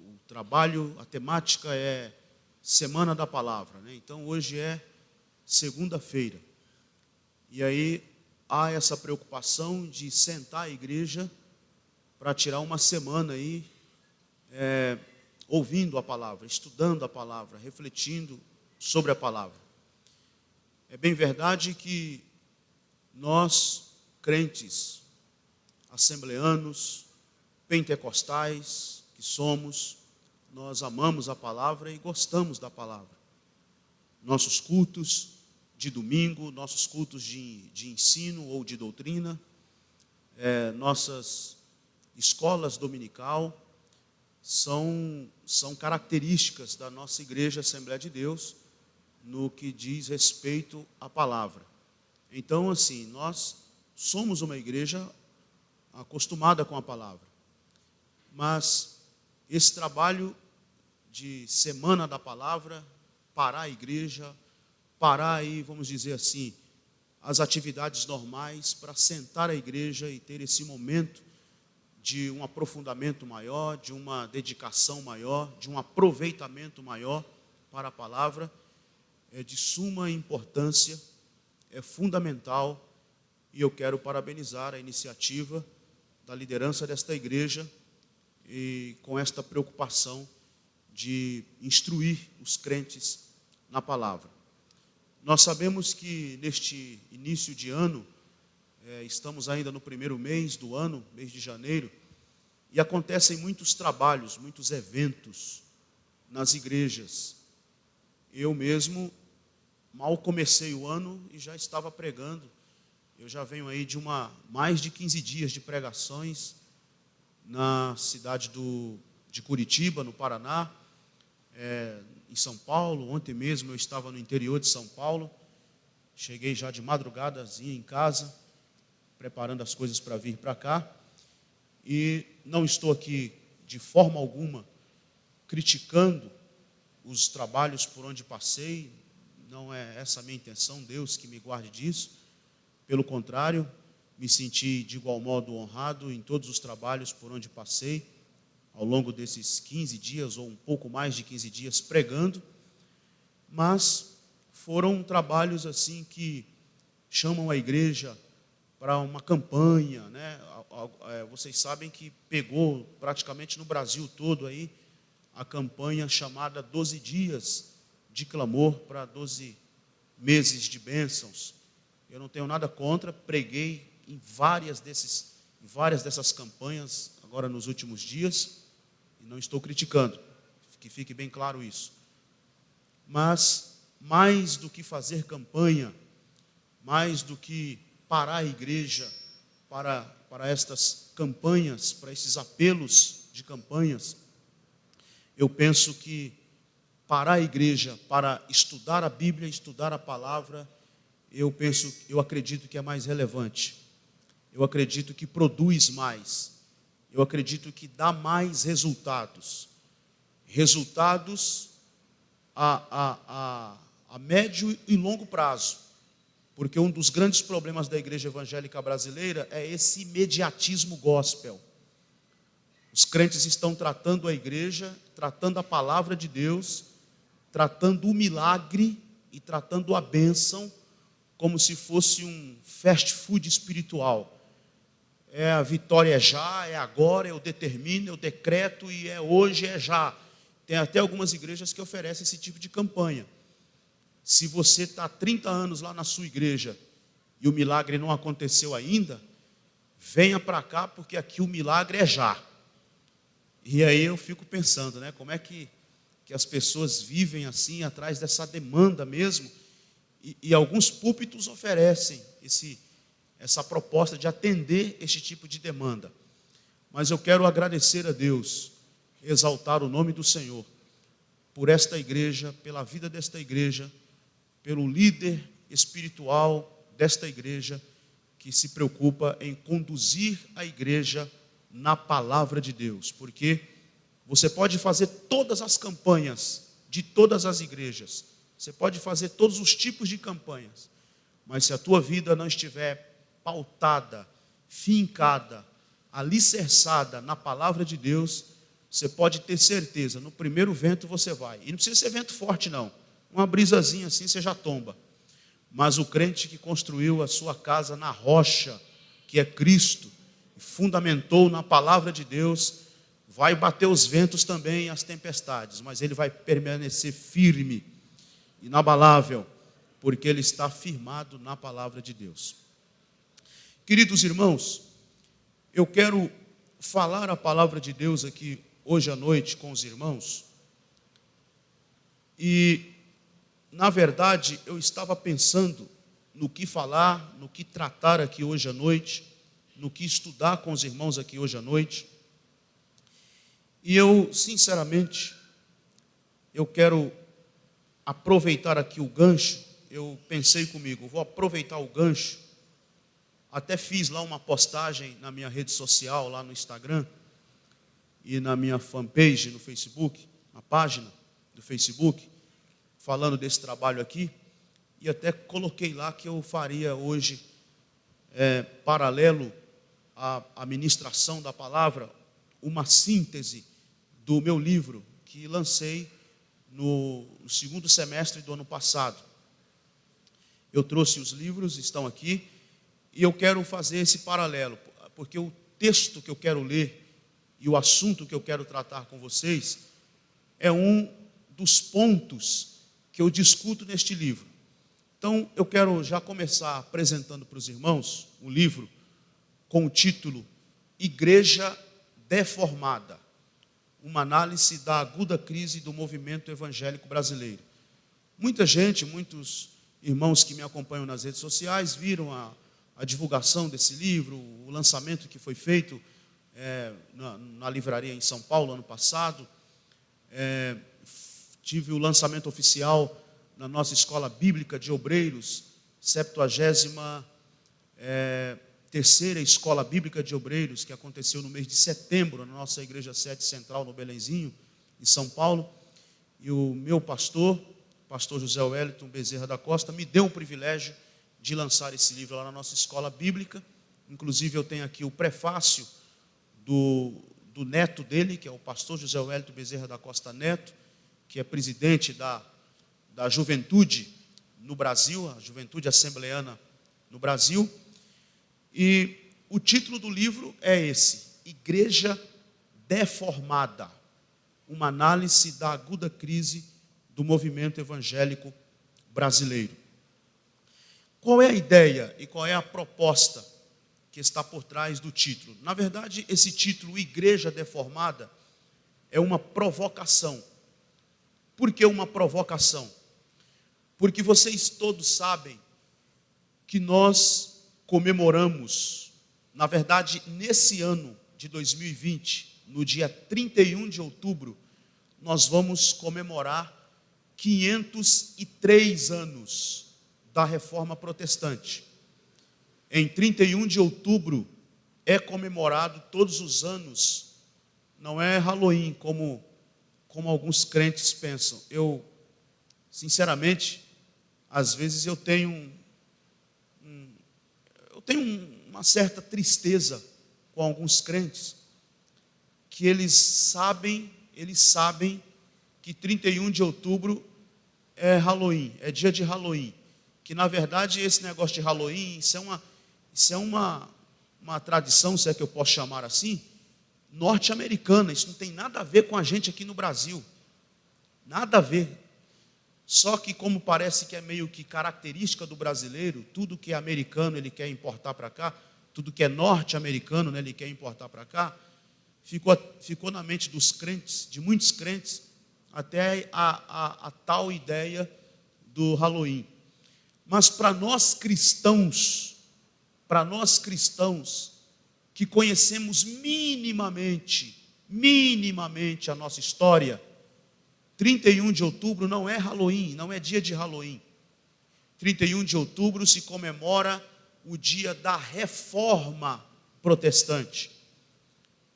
o trabalho, a temática é Semana da Palavra, né? Então hoje é segunda-feira. E aí há essa preocupação de sentar a igreja para tirar uma semana aí, ouvindo a palavra, estudando a palavra, refletindo sobre a palavra. É bem verdade que nós, crentes, assembleanos, pentecostais que somos, nós amamos a palavra e gostamos da palavra. Nossos cultos de domingo, nossos cultos de ensino ou de doutrina, nossas escolas dominical, são características da nossa igreja Assembleia de Deus no que diz respeito à palavra. Então, assim, nós somos uma igreja acostumada com a palavra, mas esse trabalho de Semana da Palavra, parar a igreja, parar aí, vamos dizer assim, as atividades normais para sentar a igreja e ter esse momento de um aprofundamento maior, de uma dedicação maior, de um aproveitamento maior para a palavra, é de suma importância, é fundamental, e eu quero parabenizar a iniciativa da liderança desta igreja e com esta preocupação de instruir os crentes na palavra. Nós sabemos que neste início de ano, estamos ainda no primeiro mês do ano, mês de janeiro, e acontecem muitos trabalhos, muitos eventos nas igrejas. Eu mesmo mal comecei o ano e já estava pregando. Eu já venho aí de mais de 15 dias de pregações na cidade de Curitiba, no Paraná, em São Paulo. Ontem mesmo eu estava no interior de São Paulo, cheguei já de madrugadazinha em casa, preparando as coisas para vir para cá, e não estou aqui de forma alguma criticando os trabalhos por onde passei, não é essa a minha intenção, Deus que me guarde disso, pelo contrário, me senti de igual modo honrado em todos os trabalhos por onde passei, ao longo desses 15 dias, ou um pouco mais de 15 dias, pregando, mas foram trabalhos assim que chamam a igreja para uma campanha, né? Vocês sabem que pegou praticamente no Brasil todo aí a campanha chamada 12 dias de clamor para 12 meses de bênçãos. Eu não tenho nada contra, preguei em várias dessas campanhas agora nos últimos dias, e não estou criticando, que fique bem claro isso. Mas, mais do que fazer campanha, mais do que parar a igreja para estas campanhas, para esses apelos de campanhas, eu penso que parar a igreja para estudar a Bíblia, estudar a palavra, eu acredito que é mais relevante. Eu acredito que produz mais. Eu acredito que dá mais resultados. Resultados a médio e longo prazo. Porque um dos grandes problemas da igreja evangélica brasileira é esse imediatismo gospel. Os crentes estão tratando a igreja, tratando a palavra de Deus, tratando o milagre e tratando a bênção como se fosse um fast food espiritual. A vitória é já, é agora, eu determino, eu decreto e é hoje, é já. Tem até algumas igrejas que oferecem esse tipo de campanha. Se você está há 30 anos lá na sua igreja e o milagre não aconteceu ainda, venha para cá porque aqui o milagre é já. E aí eu fico pensando, né, como é que as pessoas vivem assim, atrás dessa demanda mesmo, e alguns púlpitos oferecem essa proposta de atender este tipo de demanda. Mas eu quero agradecer a Deus, exaltar o nome do Senhor, por esta igreja, pela vida desta igreja, pelo líder espiritual desta igreja, que se preocupa em conduzir a igreja na palavra de Deus. Porque você pode fazer todas as campanhas de todas as igrejas, você pode fazer todos os tipos de campanhas, mas se a tua vida não estiver pautada, fincada, alicerçada na palavra de Deus, você pode ter certeza, no primeiro vento você vai. E não precisa ser vento forte, não. Uma brisazinha assim você já tomba. Mas o crente que construiu a sua casa na rocha, que é Cristo, fundamentou na palavra de Deus, vai bater os ventos também, as tempestades, mas ele vai permanecer firme, inabalável, porque ele está firmado na palavra de Deus. Queridos irmãos, eu quero falar a palavra de Deus aqui hoje à noite com os irmãos, e na verdade eu estava pensando no que falar, no que tratar aqui hoje à noite, no que estudar com os irmãos aqui hoje à noite. E eu, sinceramente, eu quero aproveitar aqui o gancho. Eu pensei comigo, vou aproveitar o gancho. Até fiz lá uma postagem na minha rede social, lá no Instagram, e na minha fanpage no Facebook, na página do Facebook, falando desse trabalho aqui. E até coloquei lá que eu faria hoje, paralelo à ministração da palavra, uma síntese do meu livro, que lancei no segundo semestre do ano passado. Eu trouxe os livros, estão aqui, e eu quero fazer esse paralelo, porque o texto que eu quero ler e o assunto que eu quero tratar com vocês é um dos pontos que eu discuto neste livro. Então, eu quero já começar apresentando para os irmãos o livro com o título Igreja Deformada, uma análise da aguda crise do movimento evangélico brasileiro. Muita gente, muitos irmãos que me acompanham nas redes sociais viram a divulgação desse livro, o lançamento que foi feito na livraria em São Paulo ano passado. Tive o lançamento oficial na nossa Escola Bíblica de Obreiros, 73ª Escola Bíblica de Obreiros, que aconteceu no mês de setembro, na nossa Igreja Sede Central, no Belenzinho, em São Paulo. E o meu pastor José Wellington Bezerra da Costa, me deu o privilégio de lançar esse livro lá na nossa Escola Bíblica. Inclusive, eu tenho aqui o prefácio do neto dele, que é o pastor José Wellington Bezerra da Costa Neto, que é presidente da Juventude no Brasil, a Juventude Assembleana no Brasil. E o título do livro é esse: Igreja Deformada, uma análise da aguda crise do movimento evangélico brasileiro. Qual é a ideia e qual é a proposta que está por trás do título? Na verdade, esse título, Igreja Deformada, é uma provocação. Por que uma provocação? Porque vocês todos sabem que nós comemoramos, na verdade, nesse ano de 2020, no dia 31 de outubro, nós vamos comemorar 503 anos da Reforma Protestante. Em 31 de outubro é comemorado todos os anos, não é Halloween, como alguns crentes pensam. Eu, sinceramente, às vezes eu tenho uma certa tristeza com alguns crentes, que eles sabem que 31 de outubro é Halloween, é dia de Halloween, que na verdade esse negócio de Halloween, isso é uma tradição, se é que eu posso chamar assim, norte-americana. Isso não tem nada a ver com a gente aqui no Brasil, nada a ver. Só que, como parece que é meio que característica do brasileiro, tudo que é americano ele quer importar para cá, tudo que é norte-americano, né, ele quer importar para cá, ficou na mente dos crentes, de muitos crentes, até a tal ideia do Halloween. Mas para nós cristãos que conhecemos minimamente a nossa história, 31 de outubro não é Halloween, não é dia de Halloween. 31 de outubro se comemora o dia da Reforma Protestante.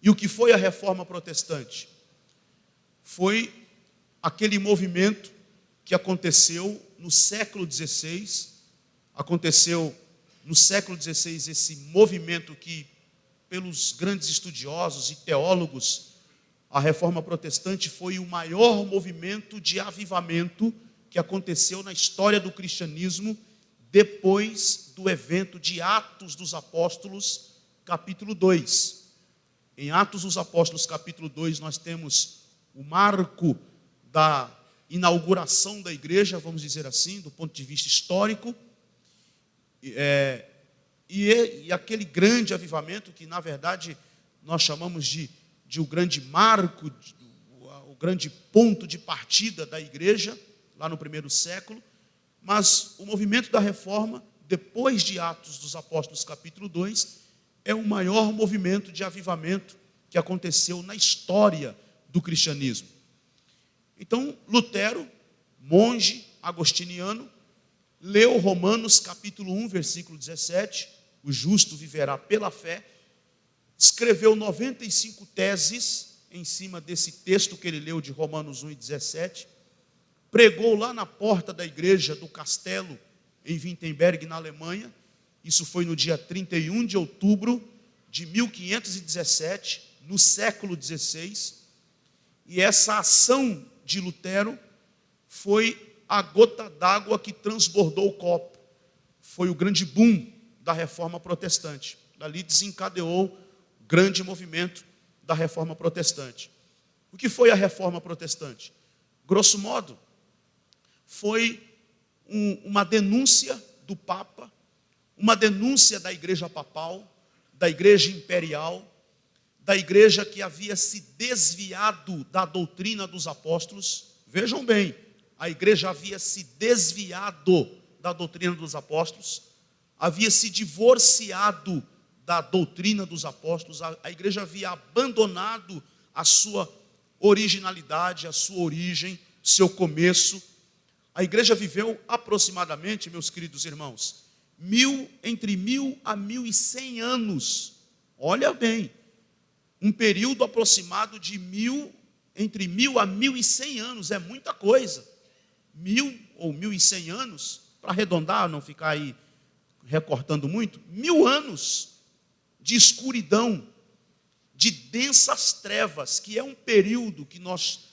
E o que foi a Reforma Protestante? Foi aquele movimento que aconteceu no século XVI. Aconteceu no século XVI esse movimento que, pelos grandes estudiosos e teólogos, a Reforma Protestante foi o maior movimento de avivamento que aconteceu na história do cristianismo depois do evento de Atos dos Apóstolos, capítulo 2. Em Atos dos Apóstolos, capítulo 2, nós temos o marco da inauguração da igreja, vamos dizer assim, do ponto de vista histórico, e aquele grande avivamento que, na verdade, nós chamamos de o grande marco, o grande ponto de partida da igreja, lá no primeiro século. Mas o movimento da reforma, depois de Atos dos Apóstolos, capítulo 2, é o maior movimento de avivamento que aconteceu na história do cristianismo. Então, Lutero, monge agostiniano, leu Romanos capítulo 1, versículo 17, o justo viverá pela fé, escreveu 95 teses em cima desse texto que ele leu de Romanos 1 e 17, pregou lá na porta da igreja do castelo em Wittenberg, na Alemanha. Isso foi no dia 31 de outubro de 1517, no século XVI, e essa ação de Lutero foi a gota d'água que transbordou o copo. Foi o grande boom da Reforma Protestante. Dali desencadeou o grande movimento da Reforma Protestante. O que foi a Reforma Protestante? Grosso modo, foi uma denúncia do Papa, uma denúncia da Igreja Papal, da Igreja Imperial, da Igreja que havia se desviado da doutrina dos apóstolos. Vejam bem, a Igreja havia se desviado da doutrina dos apóstolos, havia se divorciado da doutrina dos apóstolos, a Igreja havia abandonado a sua originalidade, a sua origem, seu começo. A igreja viveu aproximadamente, meus queridos irmãos, entre 1000 a 1100 anos. Olha bem, um período aproximado de entre 1000 a 1100 anos, é muita coisa. 1000 ou 1100 anos, para arredondar, não ficar aí recortando muito, 1000 anos de escuridão, de densas trevas, que é um período que nós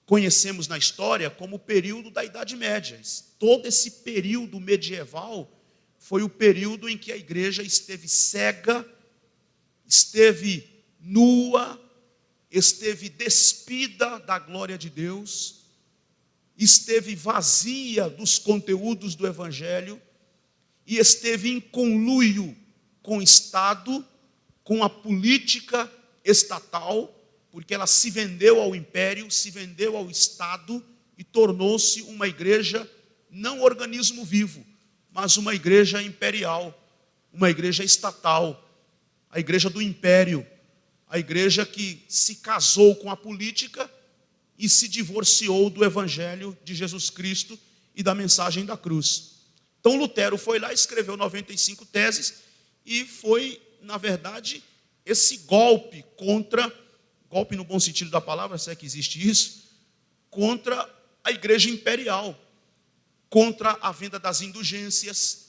conhecemos na história como o período da Idade Média. Todo esse período medieval foi o período em que a igreja esteve cega, esteve nua, esteve despida da glória de Deus, esteve vazia dos conteúdos do Evangelho e esteve em conluio com o Estado, com a política estatal, porque ela se vendeu ao império, se vendeu ao Estado e tornou-se uma igreja, não organismo vivo, mas uma igreja imperial, uma igreja estatal, a igreja do império, a igreja que se casou com a política e se divorciou do Evangelho de Jesus Cristo e da mensagem da cruz. Então Lutero foi lá, escreveu 95 teses e foi, na verdade, esse golpe no bom sentido da palavra, se é que existe isso, contra a igreja imperial, contra a venda das indulgências,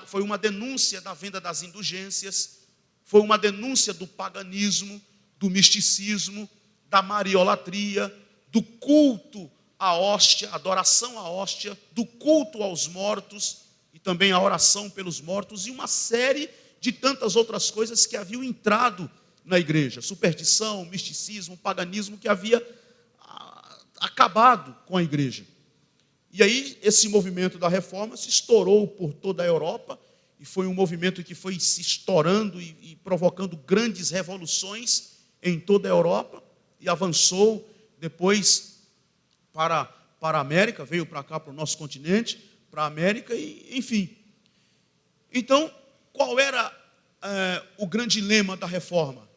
foi uma denúncia da venda das indulgências, foi uma denúncia do paganismo, do misticismo, da mariolatria, do culto à hóstia, adoração à hóstia, do culto aos mortos e também a oração pelos mortos e uma série de tantas outras coisas que haviam entrado na igreja, superstição, misticismo, paganismo que havia acabado com a igreja. E aí esse movimento da reforma se estourou por toda a Europa e foi um movimento que foi se estourando e provocando grandes revoluções em toda a Europa e avançou depois para a América, veio para cá, para o nosso continente, para a América, e enfim. Então, qual era o grande lema da reforma?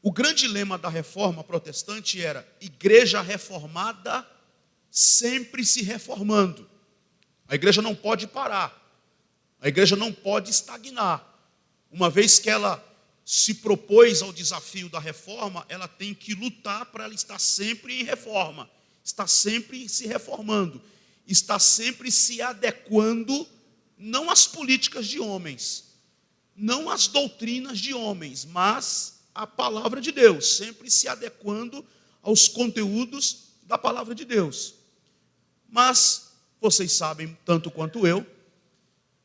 O grande lema da reforma protestante era: igreja reformada sempre se reformando. A igreja não pode parar, a igreja não pode estagnar. Uma vez que ela se propôs ao desafio da reforma, ela tem que lutar para ela estar sempre em reforma, estar sempre se reformando, estar sempre se adequando, não às políticas de homens, não às doutrinas de homens, mas a palavra de Deus, sempre se adequando aos conteúdos da palavra de Deus. Mas vocês sabem, tanto quanto eu,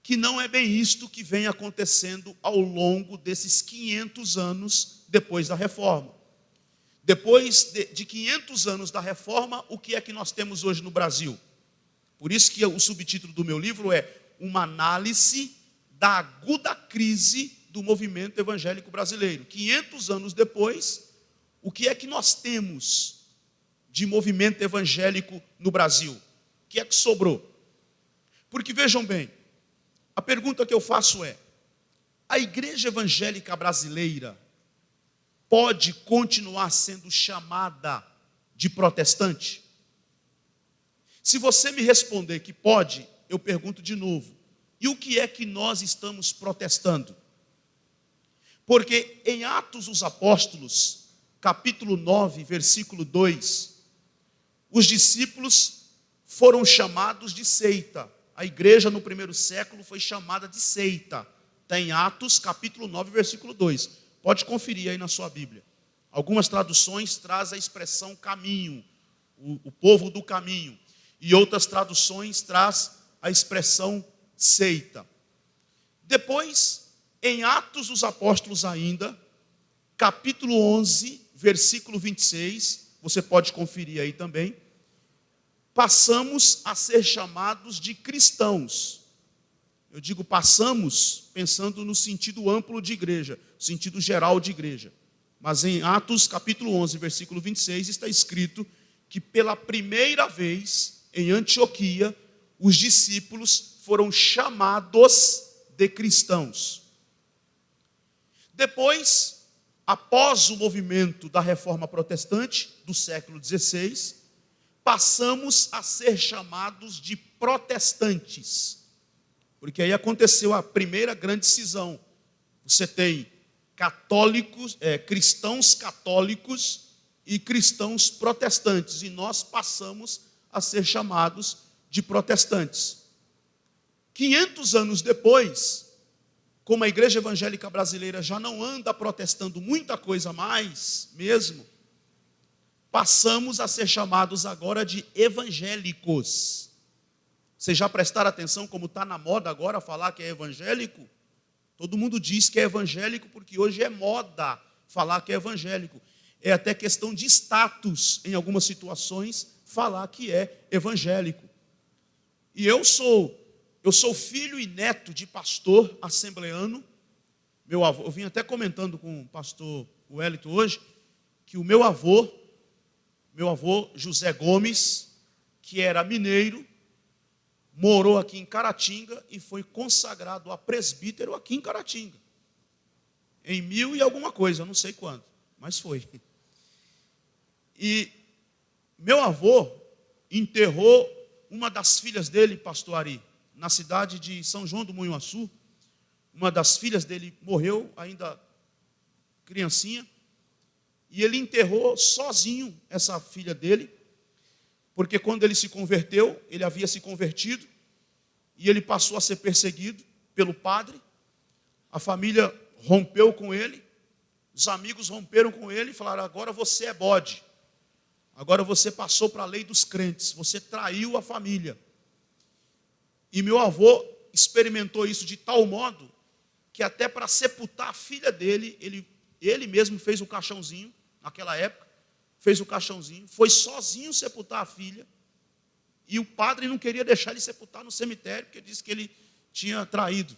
que não é bem isto que vem acontecendo ao longo desses 500 anos depois da Reforma. Depois de 500 anos da Reforma, o que é que nós temos hoje no Brasil? Por isso que o subtítulo do meu livro é Uma análise da aguda crise do movimento evangélico brasileiro. 500 anos depois, o que é que nós temos de movimento evangélico no Brasil? O que é que sobrou? Porque vejam bem, a pergunta que eu faço é: a igreja evangélica brasileira pode continuar sendo chamada de protestante? Se você me responder que pode, eu pergunto de novo: e o que é que nós estamos protestando? Porque em Atos dos Apóstolos, capítulo 9, versículo 2, os discípulos foram chamados de seita. A igreja no primeiro século foi chamada de seita. Está em Atos, capítulo 9, versículo 2. Pode conferir aí na sua Bíblia. Algumas traduções trazem a expressão caminho, o povo do caminho. E outras traduções trazem a expressão seita. Depois, em Atos dos Apóstolos ainda, capítulo 11, versículo 26, você pode conferir aí também, passamos a ser chamados de cristãos. Eu digo passamos pensando no sentido amplo de igreja, sentido geral de igreja. Mas em Atos capítulo 11, versículo 26, está escrito que pela primeira vez em Antioquia, os discípulos foram chamados de cristãos. Depois, após o movimento da Reforma Protestante do século XVI, passamos a ser chamados de protestantes. Porque aí aconteceu a primeira grande cisão. Você tem católicos, cristãos católicos e cristãos protestantes. E nós passamos a ser chamados de protestantes. 500 anos depois, como a igreja evangélica brasileira já não anda protestando muita coisa mais, mesmo, passamos a ser chamados agora de evangélicos. Vocês já prestaram atenção como está na moda agora falar que é evangélico? Todo mundo diz que é evangélico porque hoje é moda falar que é evangélico. É até questão de status, em algumas situações, falar que é evangélico. E eu sou filho e neto de pastor assembleano. Meu avô, eu vim até comentando com o pastor Wellington hoje, que o meu avô José Gomes, que era mineiro, morou aqui em Caratinga e foi consagrado a presbítero aqui em Caratinga. Em 1000 e alguma coisa, eu não sei quando, mas foi. E meu avô enterrou uma das filhas dele, pastor Ari, na cidade de São João do Munhuaçu. Uma das filhas dele morreu, ainda criancinha, e ele enterrou sozinho essa filha dele, porque quando ele se converteu, ele havia se convertido, e ele passou a ser perseguido pelo padre. A família rompeu com ele, os amigos romperam com ele e falaram: agora você é bode, agora você passou para a lei dos crentes, você traiu a família. E meu avô experimentou isso de tal modo, que até para sepultar a filha dele, ele mesmo fez o caixãozinho, naquela época, fez o caixãozinho, foi sozinho sepultar a filha, e o padre não queria deixar ele sepultar no cemitério, porque disse que ele tinha traído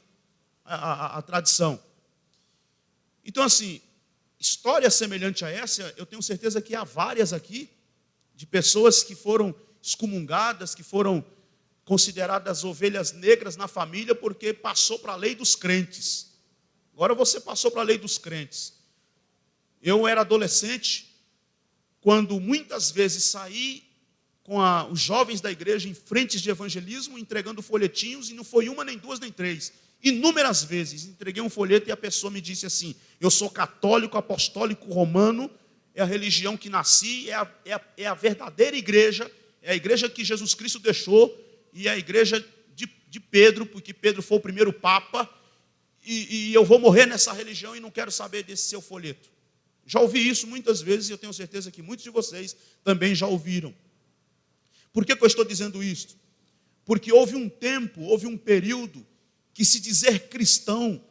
a tradição. Então, assim, história semelhante a essa, eu tenho certeza que há várias aqui, de pessoas que foram excomungadas, que foram consideradas ovelhas negras na família, porque passou para a lei dos crentes. Agora você passou para a lei dos crentes. Eu era adolescente, quando muitas vezes saí com os jovens da igreja em frentes de evangelismo, entregando folhetinhos, e não foi uma, nem duas, nem três. Inúmeras vezes entreguei um folheto e a pessoa me disse assim: eu sou católico, apostólico, romano, é a religião que nasci, é a verdadeira igreja, é a igreja que Jesus Cristo deixou, e é a igreja de Pedro, porque Pedro foi o primeiro papa, e eu vou morrer nessa religião e não quero saber desse seu folheto. Já ouvi isso muitas vezes e eu tenho certeza que muitos de vocês também já ouviram. Por que eu estou dizendo isso? Porque houve um tempo, houve um período que se dizer cristão,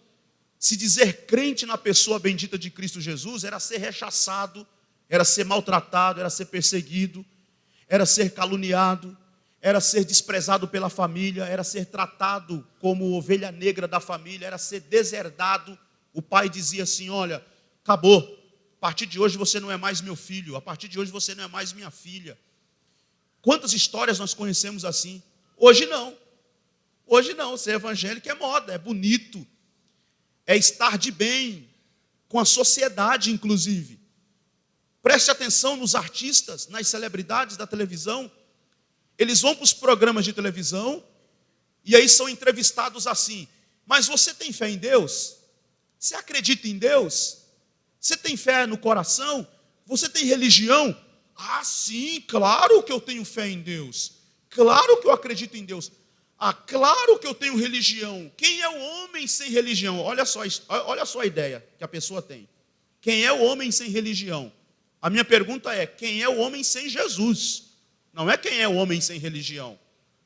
se dizer crente na pessoa bendita de Cristo Jesus, era ser rechaçado, era ser maltratado, era ser perseguido, era ser caluniado, era ser desprezado pela família, era ser tratado como ovelha negra da família, era ser deserdado. O pai dizia assim: olha, acabou, a partir de hoje você não é mais meu filho, a partir de hoje você não é mais minha filha. Quantas histórias nós conhecemos assim? Hoje não. Hoje não, ser evangélico é moda, é bonito, é estar de bem com a sociedade, inclusive. Preste atenção nos artistas, nas celebridades da televisão. Eles vão para os programas de televisão e aí são entrevistados assim: mas você tem fé em Deus? Você acredita em Deus? Você tem fé no coração? Você tem religião? Ah, sim, claro que eu tenho fé em Deus. Claro que eu acredito em Deus. Ah, claro que eu tenho religião. Quem é o homem sem religião? Olha só a ideia que a pessoa tem. Quem é o homem sem religião? A minha pergunta é: quem é o homem sem Jesus? Não é quem é o homem sem religião.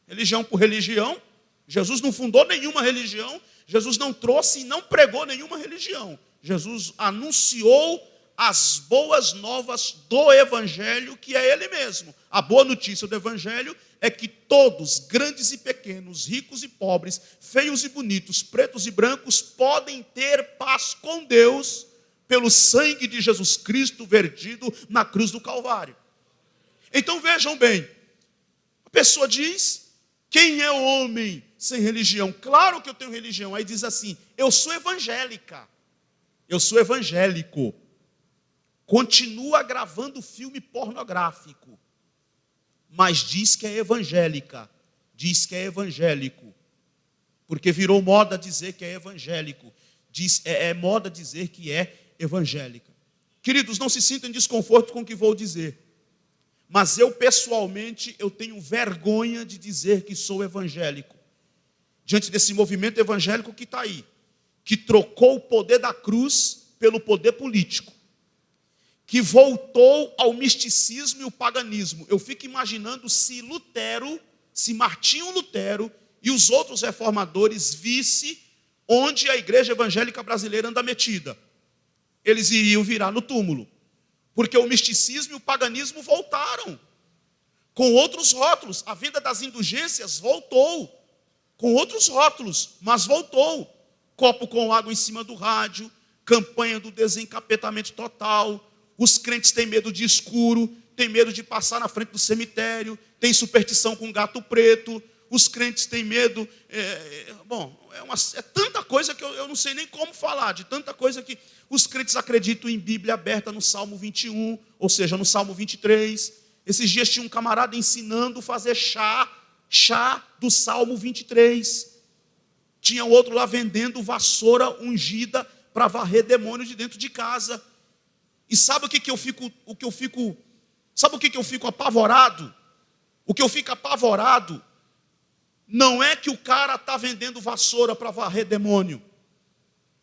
Religião por religião. Jesus não fundou nenhuma religião. Jesus não trouxe e não pregou nenhuma religião. Jesus anunciou as boas novas do Evangelho, que é Ele mesmo. A boa notícia do Evangelho é que todos, grandes e pequenos, ricos e pobres, feios e bonitos, pretos e brancos, podem ter paz com Deus pelo sangue de Jesus Cristo vertido na cruz do Calvário. Então vejam bem, a pessoa diz: quem é o homem sem religião? Claro que eu tenho religião. Aí diz assim: eu sou evangélica, eu sou evangélico. Continua gravando filme pornográfico, mas diz que é evangélica, diz que é evangélico, porque virou moda dizer que é evangélico, é moda dizer que é evangélica. Queridos, não se sintam em desconforto com o que vou dizer, mas eu pessoalmente, eu tenho vergonha de dizer que sou evangélico, diante desse movimento evangélico que está aí, que trocou o poder da cruz pelo poder político, que voltou ao misticismo e o paganismo. Eu fico imaginando se Lutero, se Martinho Lutero e os outros reformadores vissem onde a igreja evangélica brasileira anda metida. Eles iriam virar no túmulo, porque o misticismo e o paganismo voltaram, com outros rótulos. A venda das indulgências voltou, com outros rótulos, mas voltou. Copo com água em cima do rádio, campanha do desencapetamento total. Os crentes têm medo de escuro, têm medo de passar na frente do cemitério, têm superstição com gato preto, os crentes têm medo. É tanta coisa que eu não sei nem como falar, de tanta coisa que os crentes acreditam em Bíblia aberta no Salmo 21, ou seja, no Salmo 23. Esses dias tinha um camarada ensinando a fazer chá do Salmo 23. Tinha outro lá vendendo vassoura ungida para varrer demônios de dentro de casa. E sabe sabe o que eu fico apavorado? O que eu fico apavorado não é que o cara está vendendo vassoura para varrer demônio.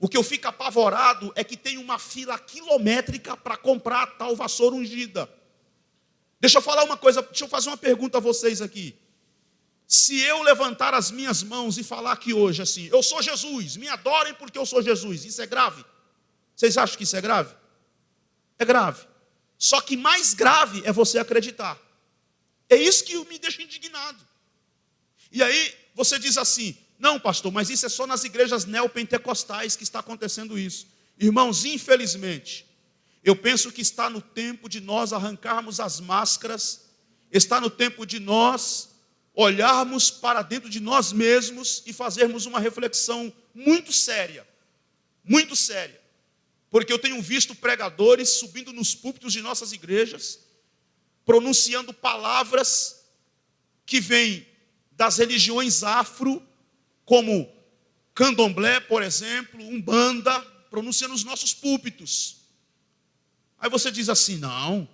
O que eu fico apavorado é que tem uma fila quilométrica para comprar a tal vassoura ungida. Deixa eu falar uma coisa, deixa eu fazer uma pergunta a vocês aqui. Se eu levantar as minhas mãos e falar aqui hoje assim: eu sou Jesus, me adorem porque eu sou Jesus, isso é grave? Vocês acham que isso é grave? É grave. Só que mais grave é você acreditar. É isso que me deixa indignado. E aí você diz assim: não, pastor, mas isso é só nas igrejas neopentecostais que está acontecendo isso. Irmãos, infelizmente, eu penso que está no tempo de nós arrancarmos as máscaras, está no tempo de nós olharmos para dentro de nós mesmos e fazermos uma reflexão muito séria, porque eu tenho visto pregadores subindo nos púlpitos de nossas igrejas, pronunciando palavras que vêm das religiões afro, como candomblé, por exemplo, umbanda, pronunciando nos nossos púlpitos. Aí você diz assim: não,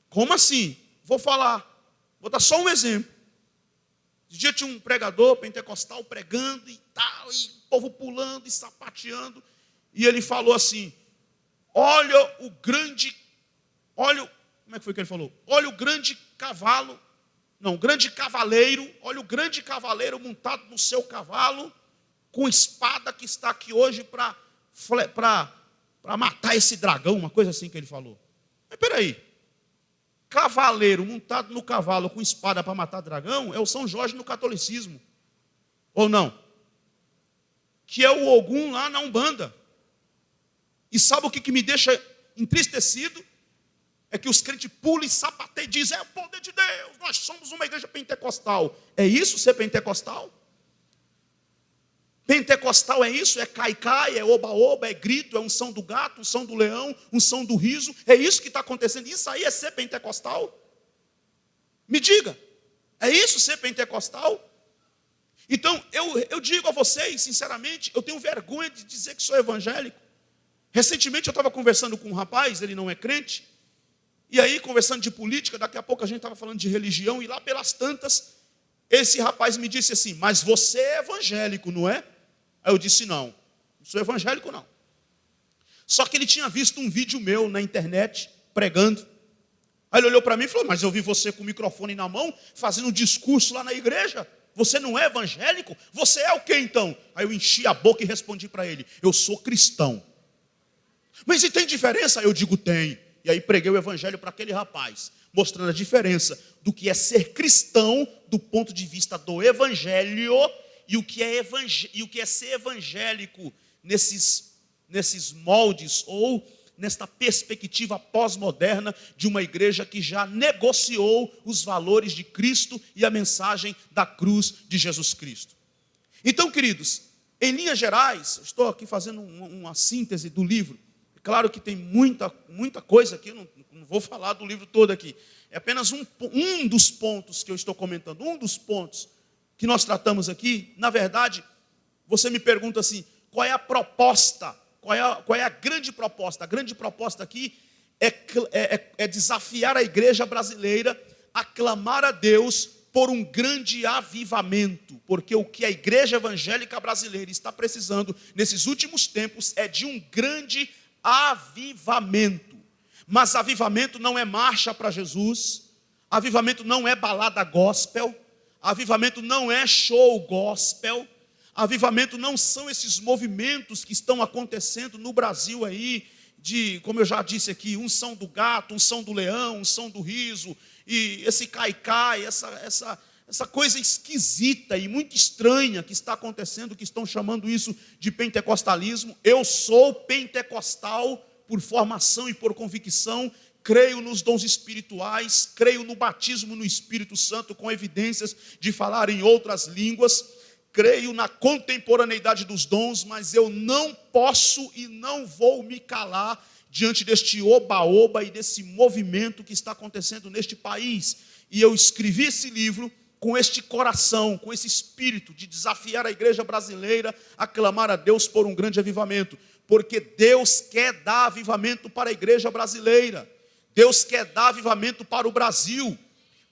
como assim? Vou dar só um exemplo. Um dia tinha um pregador pentecostal pregando e tal, e o povo pulando e sapateando, e ele falou assim: olha como é que foi que ele falou? Olha o grande cavalo, não, grande cavaleiro, olha o grande cavaleiro montado no seu cavalo, com espada que está aqui hoje para matar esse dragão, uma coisa assim que ele falou. Mas peraí, cavaleiro montado no cavalo com espada para matar dragão é o São Jorge no catolicismo, ou não? Que é o Ogum lá na Umbanda. E sabe o que me deixa entristecido? É que os crentes pulam e sapateiam e dizem, é o poder de Deus, nós somos uma igreja pentecostal. É isso ser pentecostal? Pentecostal é isso? É cai-cai, é oba-oba, é grito, é unção do gato, unção do leão, unção do riso. É isso que está acontecendo. Isso aí é ser pentecostal? Me diga, é isso ser pentecostal? Então, eu digo a vocês, sinceramente, eu tenho vergonha de dizer que sou evangélico. Recentemente eu estava conversando com um rapaz, ele não é crente, e aí conversando de política, daqui a pouco a gente estava falando de religião, e lá pelas tantas, esse rapaz me disse assim, mas você é evangélico, não é? Aí eu disse, não sou evangélico não. Só que ele tinha visto um vídeo meu na internet, pregando. Aí ele olhou para mim e falou, mas eu vi você com o microfone na mão, fazendo um discurso lá na igreja. Você não é evangélico? Você é o quê então? Aí eu enchi a boca e respondi para ele, eu sou cristão. Mas e tem diferença? Eu digo, tem. E aí preguei o evangelho para aquele rapaz, mostrando a diferença do que é ser cristão do ponto de vista do evangelho e o que é ser evangélico nesses moldes ou nesta perspectiva pós-moderna de uma igreja que já negociou os valores de Cristo e a mensagem da cruz de Jesus Cristo. Então, queridos, em linhas gerais, estou aqui fazendo uma síntese do livro. Claro que tem muita coisa aqui, eu não vou falar do livro todo aqui. É apenas um dos pontos que eu estou comentando, um dos pontos que nós tratamos aqui. Na verdade, você me pergunta assim, qual é a proposta? Qual é a grande proposta? A grande proposta aqui é desafiar a igreja brasileira a clamar a Deus por um grande avivamento, porque o que a igreja evangélica brasileira está precisando nesses últimos tempos é de um grande avivamento. Mas avivamento não é marcha para Jesus, avivamento não é balada gospel, avivamento não é show gospel, avivamento não são esses movimentos que estão acontecendo no Brasil aí, como eu já disse aqui, unção do gato, unção do leão, unção do riso, e esse cai-cai, essa coisa esquisita e muito estranha que está acontecendo, que estão chamando isso de pentecostalismo. Eu sou pentecostal por formação e por convicção, creio nos dons espirituais, creio no batismo no Espírito Santo com evidências de falar em outras línguas, creio na contemporaneidade dos dons, mas eu não posso e não vou me calar diante deste oba-oba e desse movimento que está acontecendo neste país. E eu escrevi esse livro com este coração, com esse espírito de desafiar a igreja brasileira a clamar a Deus por um grande avivamento, porque Deus quer dar avivamento para a igreja brasileira, Deus quer dar avivamento para o Brasil,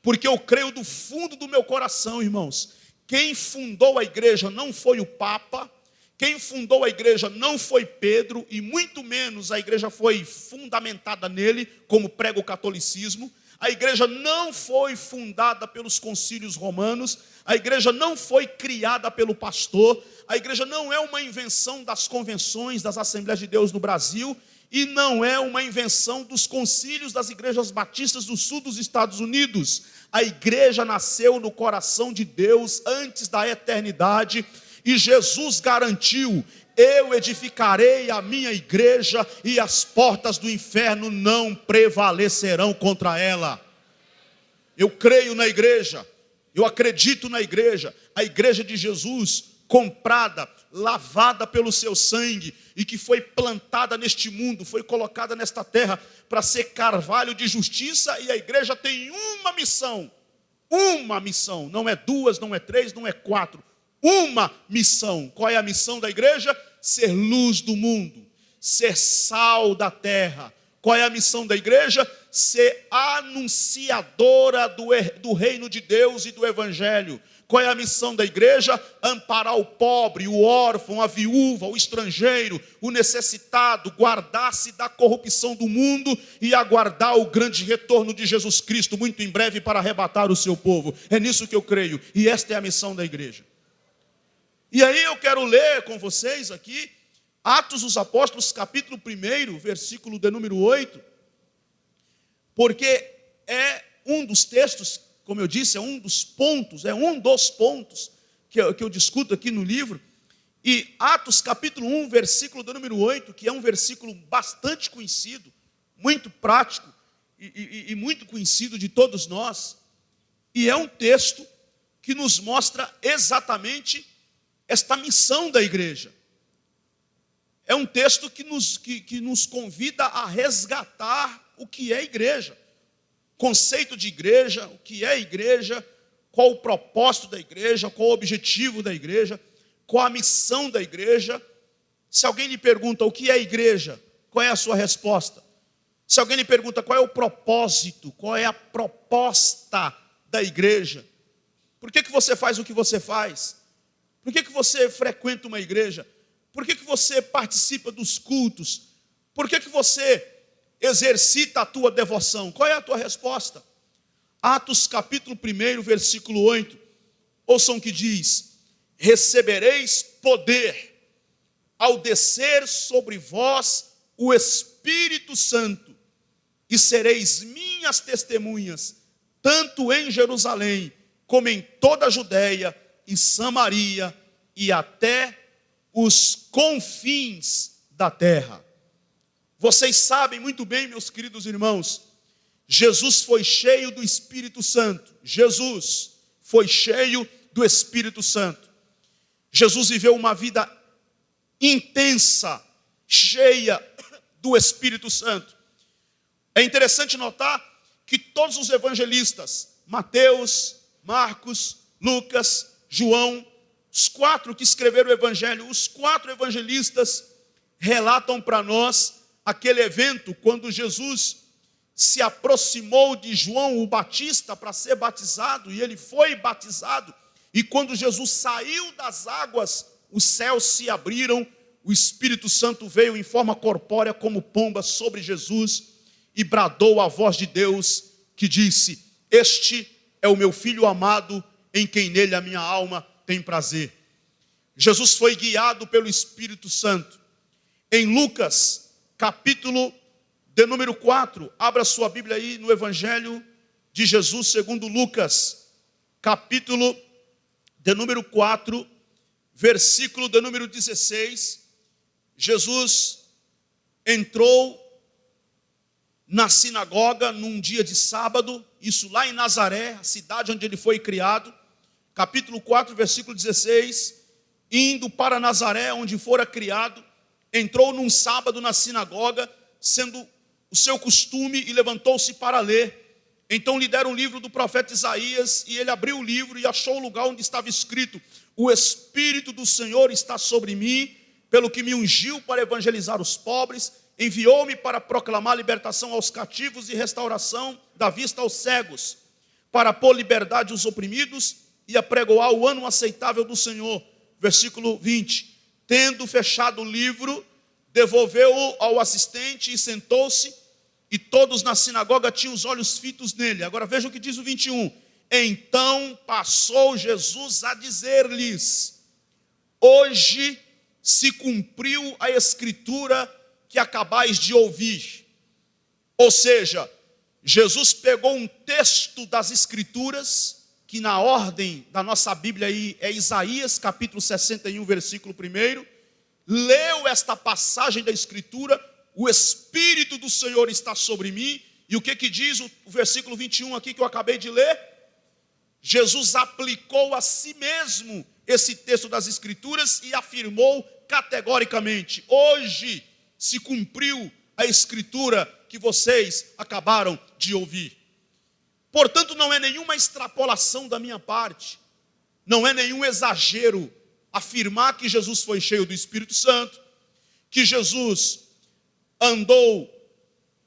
porque eu creio do fundo do meu coração, irmãos, quem fundou a igreja não foi o Papa, quem fundou a igreja não foi Pedro, e muito menos a igreja foi fundamentada nele, como prega o catolicismo. A igreja não foi fundada pelos concílios romanos, a igreja não foi criada pelo pastor, a igreja não é uma invenção das convenções das Assembleias de Deus no Brasil, e não é uma invenção dos concílios das igrejas batistas do sul dos Estados Unidos. A igreja nasceu no coração de Deus antes da eternidade, e Jesus garantiu, eu edificarei a minha igreja e as portas do inferno não prevalecerão contra ela. Eu creio na igreja, eu acredito na igreja, a igreja de Jesus, comprada, lavada pelo seu sangue e que foi plantada neste mundo, foi colocada nesta terra para ser carvalho de justiça, e a igreja tem uma missão, não é duas, não é três, não é quatro, uma missão. Qual é a missão da igreja? Ser luz do mundo, ser sal da terra, Qual é a missão da igreja? Ser anunciadora do reino de Deus e do evangelho. Qual é a missão da igreja? Amparar o pobre, o órfão, a viúva, o estrangeiro, o necessitado, guardar-se da corrupção do mundo e aguardar o grande retorno de Jesus Cristo, muito em breve, para arrebatar o seu povo. É nisso que eu creio, e esta é a missão da igreja. E aí eu quero ler com vocês aqui, Atos dos Apóstolos, capítulo 1, versículo de número 8, porque é um dos textos, como eu disse, é um dos pontos que eu discuto aqui no livro. E Atos capítulo 1, versículo de número 8, que é um versículo bastante conhecido, muito prático e muito conhecido de todos nós, e é um texto que nos mostra exatamente esta missão da igreja. É um texto que nos convida a resgatar o que é igreja. Conceito de igreja, o que é igreja, qual o propósito da igreja, qual o objetivo da igreja, qual a missão da igreja. Se alguém lhe pergunta o que é igreja, qual é a sua resposta? Se alguém lhe pergunta qual é o propósito, qual é a proposta da igreja, por que você faz o que você faz? Por que você frequenta uma igreja? Por que você participa dos cultos? Por que você exercita a tua devoção? Qual é a tua resposta? Atos capítulo 1, versículo 8. Ouçam o que diz: recebereis poder ao descer sobre vós o Espírito Santo, e sereis minhas testemunhas, tanto em Jerusalém, como em toda a Judéia e Samaria, e até os confins da terra. Vocês sabem muito bem, meus queridos irmãos, Jesus foi cheio do Espírito Santo. Jesus foi cheio do Espírito Santo. Jesus viveu uma vida intensa, cheia do Espírito Santo. É interessante notar que todos os evangelistas, Mateus, Marcos, Lucas, João, os 4 que escreveram o evangelho, os 4 evangelistas relatam para nós aquele evento quando Jesus se aproximou de João o Batista para ser batizado, e ele foi batizado, e quando Jesus saiu das águas, os céus se abriram, o Espírito Santo veio em forma corpórea como pomba sobre Jesus, e bradou a voz de Deus, que disse: este é o meu Filho amado, em quem nele a minha alma tem prazer. Jesus foi guiado pelo Espírito Santo. Em Lucas, capítulo de número 4, abra sua Bíblia aí no Evangelho de Jesus segundo Lucas, capítulo de número 4, versículo de número 16. Jesus entrou na sinagoga num dia de sábado, isso lá em Nazaré, a cidade onde ele foi criado. Capítulo 4, versículo 16, indo para Nazaré, onde fora criado, entrou num sábado na sinagoga, sendo o seu costume, e levantou-se para ler. Então lhe deram um livro do profeta Isaías, e ele abriu o livro e achou o lugar onde estava escrito: o Espírito do Senhor está sobre mim, pelo que me ungiu para evangelizar os pobres, enviou-me para proclamar libertação aos cativos e restauração da vista aos cegos, para pôr liberdade aos oprimidos e apregoar o ano aceitável do Senhor. Versículo 20. Tendo fechado o livro, devolveu-o ao assistente e sentou-se, e todos na sinagoga tinham os olhos fitos nele. Agora veja o que diz o 21. Então passou Jesus a dizer-lhes: hoje se cumpriu a escritura que acabais de ouvir. Ou seja, Jesus pegou um texto das escrituras, que na ordem da nossa Bíblia aí é Isaías, capítulo 61, versículo 1, leu esta passagem da Escritura: o Espírito do Senhor está sobre mim. E o que diz o versículo 21 aqui que eu acabei de ler? Jesus aplicou a si mesmo esse texto das Escrituras e afirmou categoricamente: hoje se cumpriu a Escritura que vocês acabaram de ouvir. Portanto, não é nenhuma extrapolação da minha parte, não é nenhum exagero afirmar que Jesus foi cheio do Espírito Santo, que Jesus andou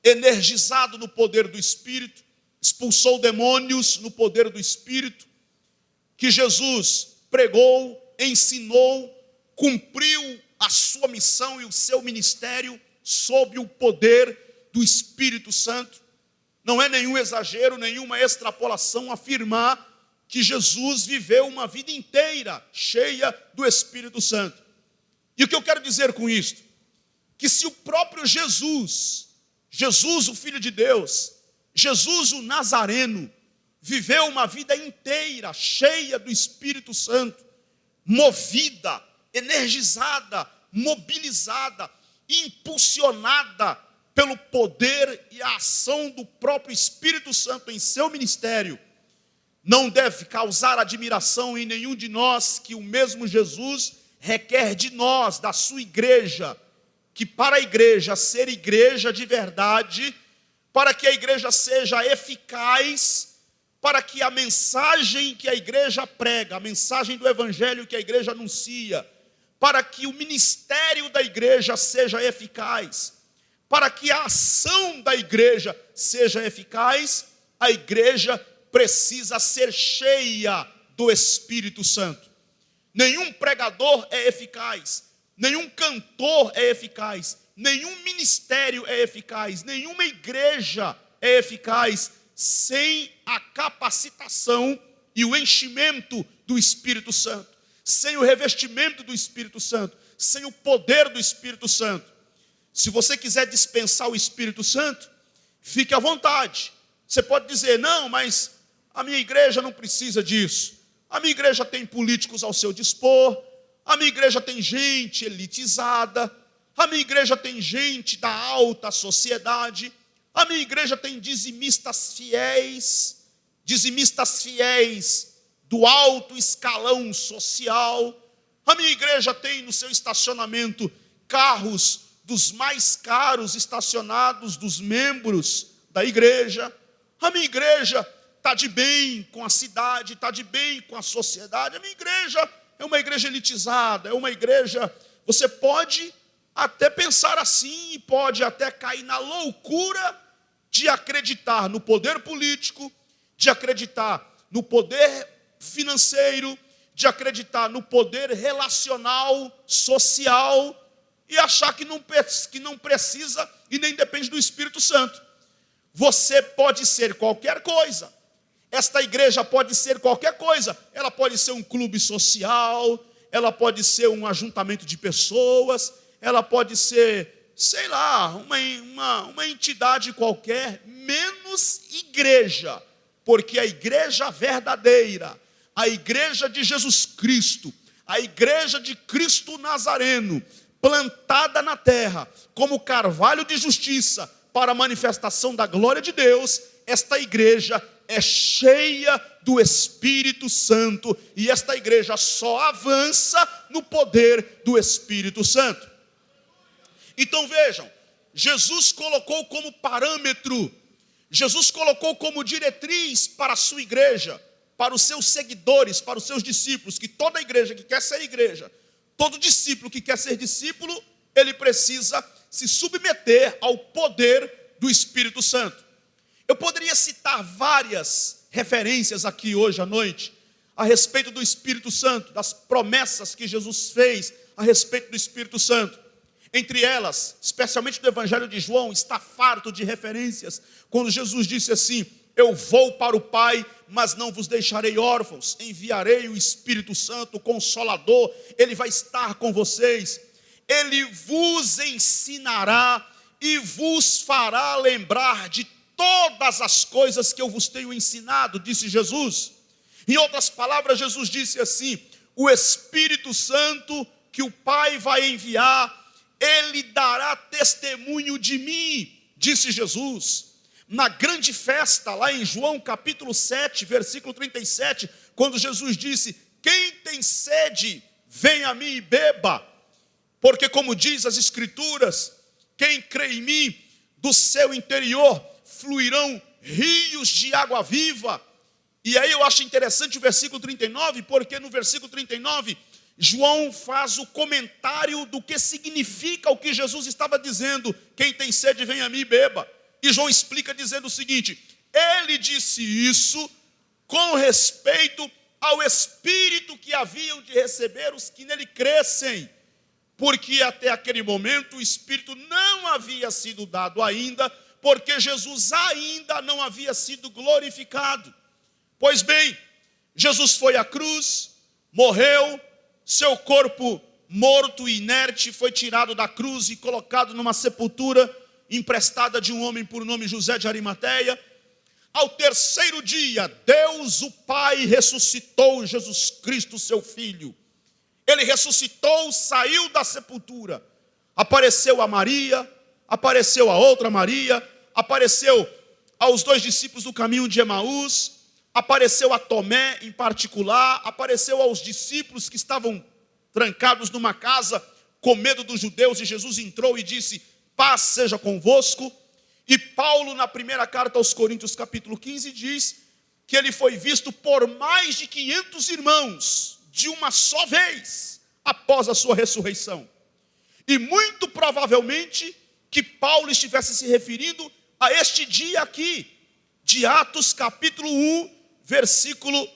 energizado no poder do Espírito, expulsou demônios no poder do Espírito, que Jesus pregou, ensinou, cumpriu a sua missão e o seu ministério sob o poder do Espírito Santo. Não é nenhum exagero, nenhuma extrapolação afirmar que Jesus viveu uma vida inteira cheia do Espírito Santo. E o que eu quero dizer com isto? Que se o próprio Jesus, o Filho de Deus, Jesus o Nazareno, viveu uma vida inteira cheia do Espírito Santo, movida, energizada, mobilizada, impulsionada pelo poder e a ação do próprio Espírito Santo em seu ministério, não deve causar admiração em nenhum de nós que o mesmo Jesus requer de nós, da sua igreja, que para a igreja ser igreja de verdade, para que a igreja seja eficaz, para que a mensagem que a igreja prega, a mensagem do evangelho que a igreja anuncia, para que o ministério da igreja seja eficaz, para que a ação da igreja seja eficaz, a igreja precisa ser cheia do Espírito Santo. Nenhum pregador é eficaz, nenhum cantor é eficaz, nenhum ministério é eficaz, nenhuma igreja é eficaz sem a capacitação e o enchimento do Espírito Santo, sem o revestimento do Espírito Santo, sem o poder do Espírito Santo. Se você quiser dispensar o Espírito Santo, fique à vontade. Você pode dizer, não, mas a minha igreja não precisa disso. A minha igreja tem políticos ao seu dispor, a minha igreja tem gente elitizada, a minha igreja tem gente da alta sociedade, a minha igreja tem dizimistas fiéis do alto escalão social, a minha igreja tem no seu estacionamento carros dos mais caros estacionados dos membros da igreja, a minha igreja está de bem com a cidade, está de bem com a sociedade, a minha igreja é uma igreja elitizada, é uma igreja... Você pode até pensar assim e pode até cair na loucura de acreditar no poder político, de acreditar no poder financeiro, de acreditar no poder relacional, social, e achar que não precisa e nem depende do Espírito Santo. Você pode ser qualquer coisa. Esta igreja pode ser qualquer coisa. Ela pode ser um clube social, ela pode ser um ajuntamento de pessoas, ela pode ser, sei lá, uma entidade qualquer, menos igreja. Porque a igreja verdadeira, a igreja de Jesus Cristo, a igreja de Cristo Nazareno, plantada na terra como carvalho de justiça para a manifestação da glória de Deus, esta igreja é cheia do Espírito Santo e esta igreja só avança no poder do Espírito Santo. Então vejam, Jesus colocou como parâmetro, Jesus colocou como diretriz para a sua igreja, para os seus seguidores, para os seus discípulos, que toda igreja que quer ser igreja, todo discípulo que quer ser discípulo, ele precisa se submeter ao poder do Espírito Santo. Eu poderia citar várias referências aqui hoje à noite, a respeito do Espírito Santo, das promessas que Jesus fez a respeito do Espírito Santo. Entre elas, especialmente do Evangelho de João, está farto de referências, quando Jesus disse assim: eu vou para o Pai, mas não vos deixarei órfãos, enviarei o Espírito Santo, o Consolador, ele vai estar com vocês, ele vos ensinará e vos fará lembrar de todas as coisas que eu vos tenho ensinado, disse Jesus. Em outras palavras, Jesus disse assim: o Espírito Santo que o Pai vai enviar, ele dará testemunho de mim, disse Jesus. Na grande festa, lá em João capítulo 7, versículo 37, quando Jesus disse: quem tem sede, venha a mim e beba, porque como diz as Escrituras, quem crê em mim, do seu interior fluirão rios de água viva. E aí eu acho interessante o versículo 39, porque no versículo 39, João faz o comentário do que significa o que Jesus estava dizendo: quem tem sede, venha a mim e beba. E João explica dizendo o seguinte: ele disse isso com respeito ao Espírito que haviam de receber os que nele crescem, porque até aquele momento o Espírito não havia sido dado ainda, porque Jesus ainda não havia sido glorificado. Pois bem, Jesus foi à cruz, morreu, seu corpo morto e inerte foi tirado da cruz e colocado numa sepultura emprestada de um homem por nome José de Arimateia. Ao terceiro dia, Deus o Pai ressuscitou Jesus Cristo, seu Filho. Ele ressuscitou, saiu da sepultura, apareceu a Maria, apareceu a outra Maria, apareceu aos 2 discípulos do caminho de Emaús, apareceu a Tomé em particular, apareceu aos discípulos que estavam trancados numa casa com medo dos judeus, e Jesus entrou e disse: paz seja convosco. E Paulo, na primeira carta aos Coríntios, capítulo 15, diz que ele foi visto por mais de 500 irmãos, de uma só vez, após a sua ressurreição. E muito provavelmente que Paulo estivesse se referindo a este dia aqui, de Atos capítulo 1, versículo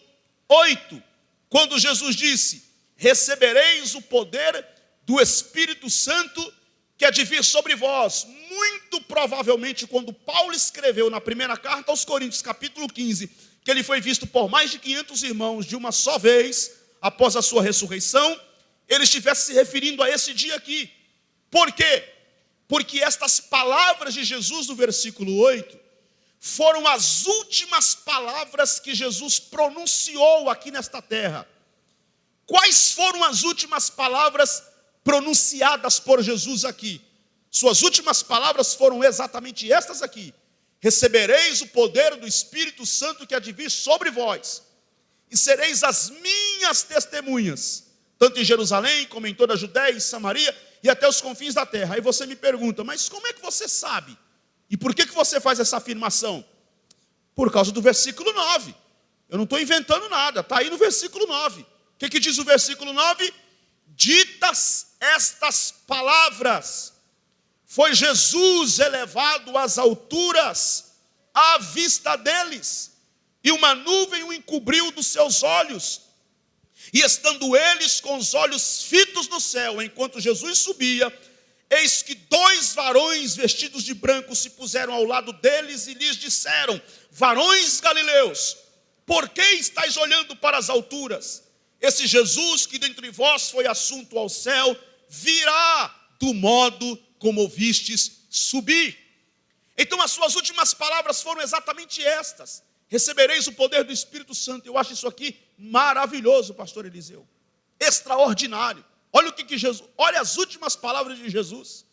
8, quando Jesus disse: recebereis o poder do Espírito Santo que há de vir sobre vós. Muito provavelmente, quando Paulo escreveu na primeira carta aos Coríntios, capítulo 15, que ele foi visto por mais de 500 irmãos de uma só vez, após a sua ressurreição, ele estivesse se referindo a esse dia aqui. Por quê? Porque estas palavras de Jesus no versículo 8 foram as últimas palavras que Jesus pronunciou aqui nesta terra. Quais foram as últimas palavras pronunciadas por Jesus aqui? Suas últimas palavras foram exatamente estas aqui: recebereis o poder do Espírito Santo que há de vir sobre vós, e sereis as minhas testemunhas, tanto em Jerusalém, como em toda a Judéia e Samaria, e até os confins da terra. Aí você me pergunta: mas como é que você sabe? E por que você faz essa afirmação? Por causa do versículo 9. Eu não estou inventando nada, está aí no versículo 9. O que diz o versículo 9? Ditas estas palavras, foi Jesus elevado às alturas à vista deles, e uma nuvem o encobriu dos seus olhos. E estando eles com os olhos fitos no céu, enquanto Jesus subia, eis que 2 varões vestidos de branco se puseram ao lado deles e lhes disseram: varões galileus, por que estáis olhando para as alturas? Esse Jesus que dentre vós foi assunto ao céu, virá do modo como o vistes subir. Então as suas últimas palavras foram exatamente estas: recebereis o poder do Espírito Santo. Eu acho isso aqui maravilhoso, pastor Eliseu, extraordinário. Olha o que Jesus, olha as últimas palavras de Jesus.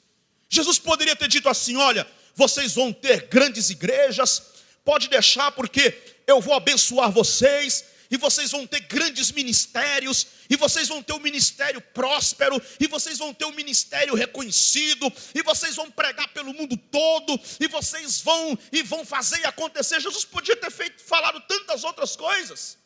Jesus poderia ter dito assim: olha, vocês vão ter grandes igrejas, pode deixar, porque eu vou abençoar vocês, e vocês vão ter grandes ministérios, e vocês vão ter um ministério próspero, e vocês vão ter um ministério reconhecido, e vocês vão pregar pelo mundo todo, e vocês vão fazer e acontecer. Jesus podia ter falado tantas outras coisas,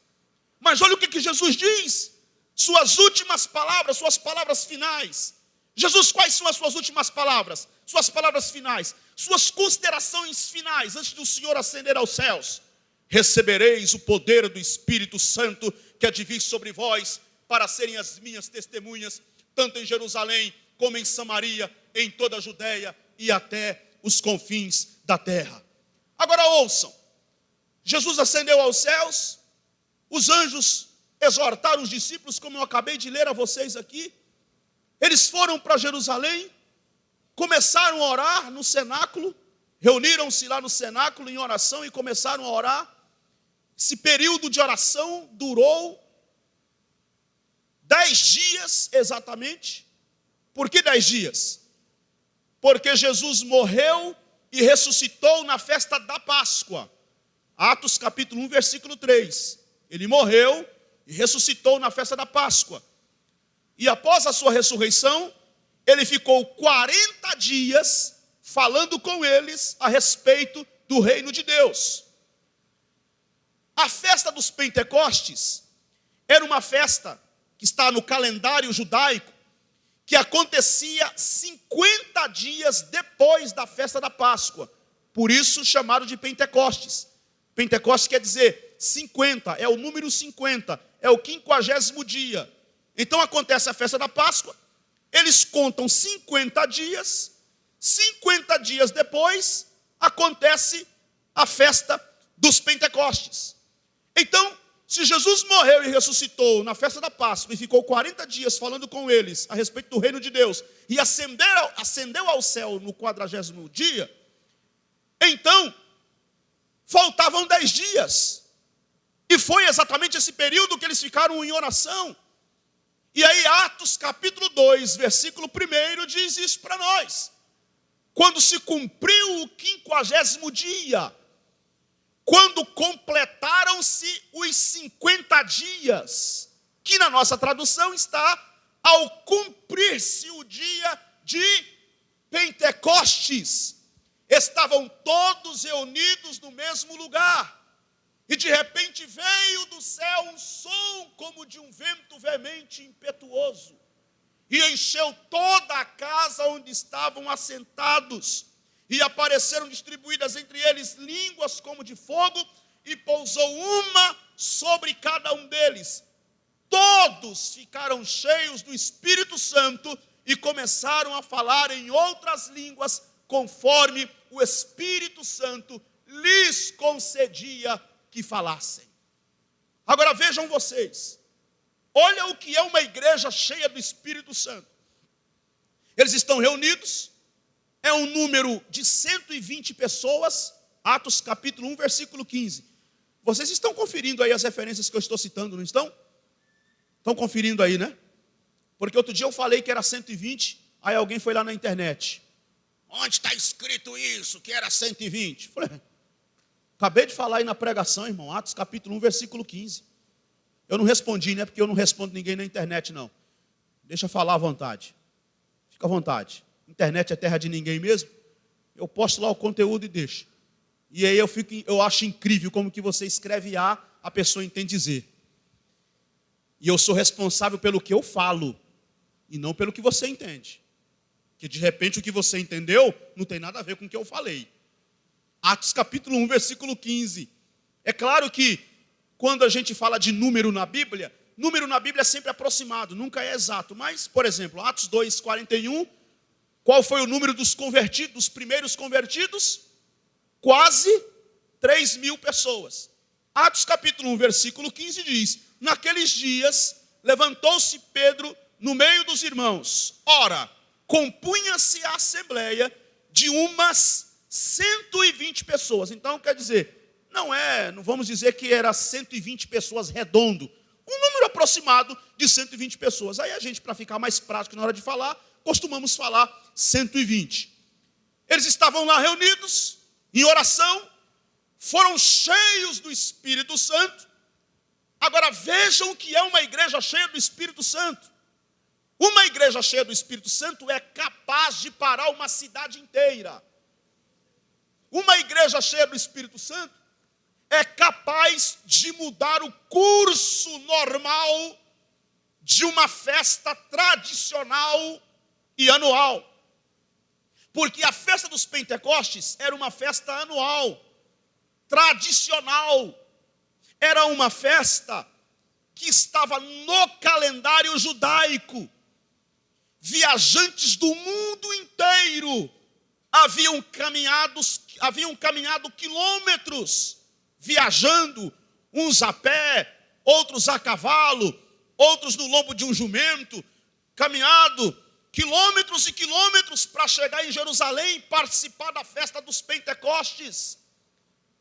mas olha o que Jesus diz, suas últimas palavras, suas palavras finais. Jesus, quais são as suas últimas palavras? Suas palavras finais, suas considerações finais, antes do Senhor ascender aos céus: recebereis o poder do Espírito Santo que há de vir sobre vós, para serem as minhas testemunhas, tanto em Jerusalém, como em Samaria, em toda a Judéia e até os confins da terra. Agora ouçam, Jesus ascendeu aos céus, os anjos exortaram os discípulos, como eu acabei de ler a vocês aqui. Eles foram para Jerusalém, começaram a orar no cenáculo, reuniram-se lá no cenáculo em oração e começaram a orar. Esse período de oração durou 10 dias exatamente. Por que 10 dias? Porque Jesus morreu e ressuscitou na festa da Páscoa. Atos capítulo 1, versículo 3. Ele morreu e ressuscitou na festa da Páscoa. E após a sua ressurreição, ele ficou 40 dias falando com eles a respeito do reino de Deus. A festa dos Pentecostes era uma festa que está no calendário judaico, que acontecia 50 dias depois da festa da Páscoa. Por isso chamado de Pentecostes. Pentecostes quer dizer 50, é o número 50, é o 50º dia. Então acontece a festa da Páscoa, eles contam 50 dias, 50 dias depois acontece a festa dos Pentecostes. Então, se Jesus morreu e ressuscitou na festa da Páscoa e ficou 40 dias falando com eles a respeito do reino de Deus e ascendeu ao céu no 40º dia, então faltavam 10 dias. E foi exatamente esse período que eles ficaram em oração. E aí Atos capítulo 2, versículo 1 diz isso para nós. Quando se cumpriu o 50º dia, quando completaram-se os 50 dias, que na nossa tradução está ao cumprir-se o dia de Pentecostes, estavam todos reunidos no mesmo lugar, e de repente veio do céu um som como de um vento veemente e impetuoso, e encheu toda a casa onde estavam assentados, e apareceram distribuídas entre eles línguas como de fogo, e pousou uma sobre cada um deles. Todos ficaram cheios do Espírito Santo e começaram a falar em outras línguas, conforme o Espírito Santo lhes concedia que falassem. Agora vejam vocês, olha o que é uma igreja cheia do Espírito Santo. Eles estão reunidos, é um número de 120 pessoas, Atos capítulo 1, versículo 15. Vocês estão conferindo aí as referências que eu estou citando, não estão? Estão conferindo aí, né? Porque outro dia eu falei que era 120, aí alguém foi lá na internet. Onde está escrito isso, que era 120? Falei, acabei de falar aí na pregação, irmão, Atos capítulo 1, versículo 15. Eu não respondi, né? Porque eu não respondo ninguém na internet, não. Deixa eu falar à vontade. Fica à vontade. Internet é terra de ninguém mesmo. Eu posto lá o conteúdo e deixo. E aí eu acho incrível como que você escreve a pessoa entende Z. E eu sou responsável pelo que eu falo, e não pelo que você entende. Que de repente o que você entendeu não tem nada a ver com o que eu falei. Atos capítulo 1, versículo 15. É claro que quando a gente fala de número na Bíblia é sempre aproximado, nunca é exato. Mas, por exemplo, Atos 2, 41, qual foi o número dos convertidos, dos primeiros convertidos? Quase 3.000 pessoas. Atos capítulo 1, versículo 15 diz: naqueles dias levantou-se Pedro no meio dos irmãos. Ora, compunha-se a assembleia de umas 120 pessoas. Então, quer dizer, não vamos dizer que era 120 pessoas redondo. Um número aproximado de 120 pessoas. Aí a gente, para ficar mais prático na hora de falar, costumamos falar 120. Eles estavam lá reunidos, em oração, foram cheios do Espírito Santo. Agora vejam o que é uma igreja cheia do Espírito Santo. Uma igreja cheia do Espírito Santo é capaz de parar uma cidade inteira. Uma igreja cheia do Espírito Santo é capaz de mudar o curso normal de uma festa tradicional e anual. Porque a festa dos Pentecostes era uma festa anual, tradicional. Era uma festa que estava no calendário judaico. Viajantes do mundo inteiro haviam caminhado quilômetros, viajando, uns a pé, outros a cavalo, outros no lombo de um jumento, caminhado quilômetros e quilômetros para chegar em Jerusalém e participar da festa dos Pentecostes.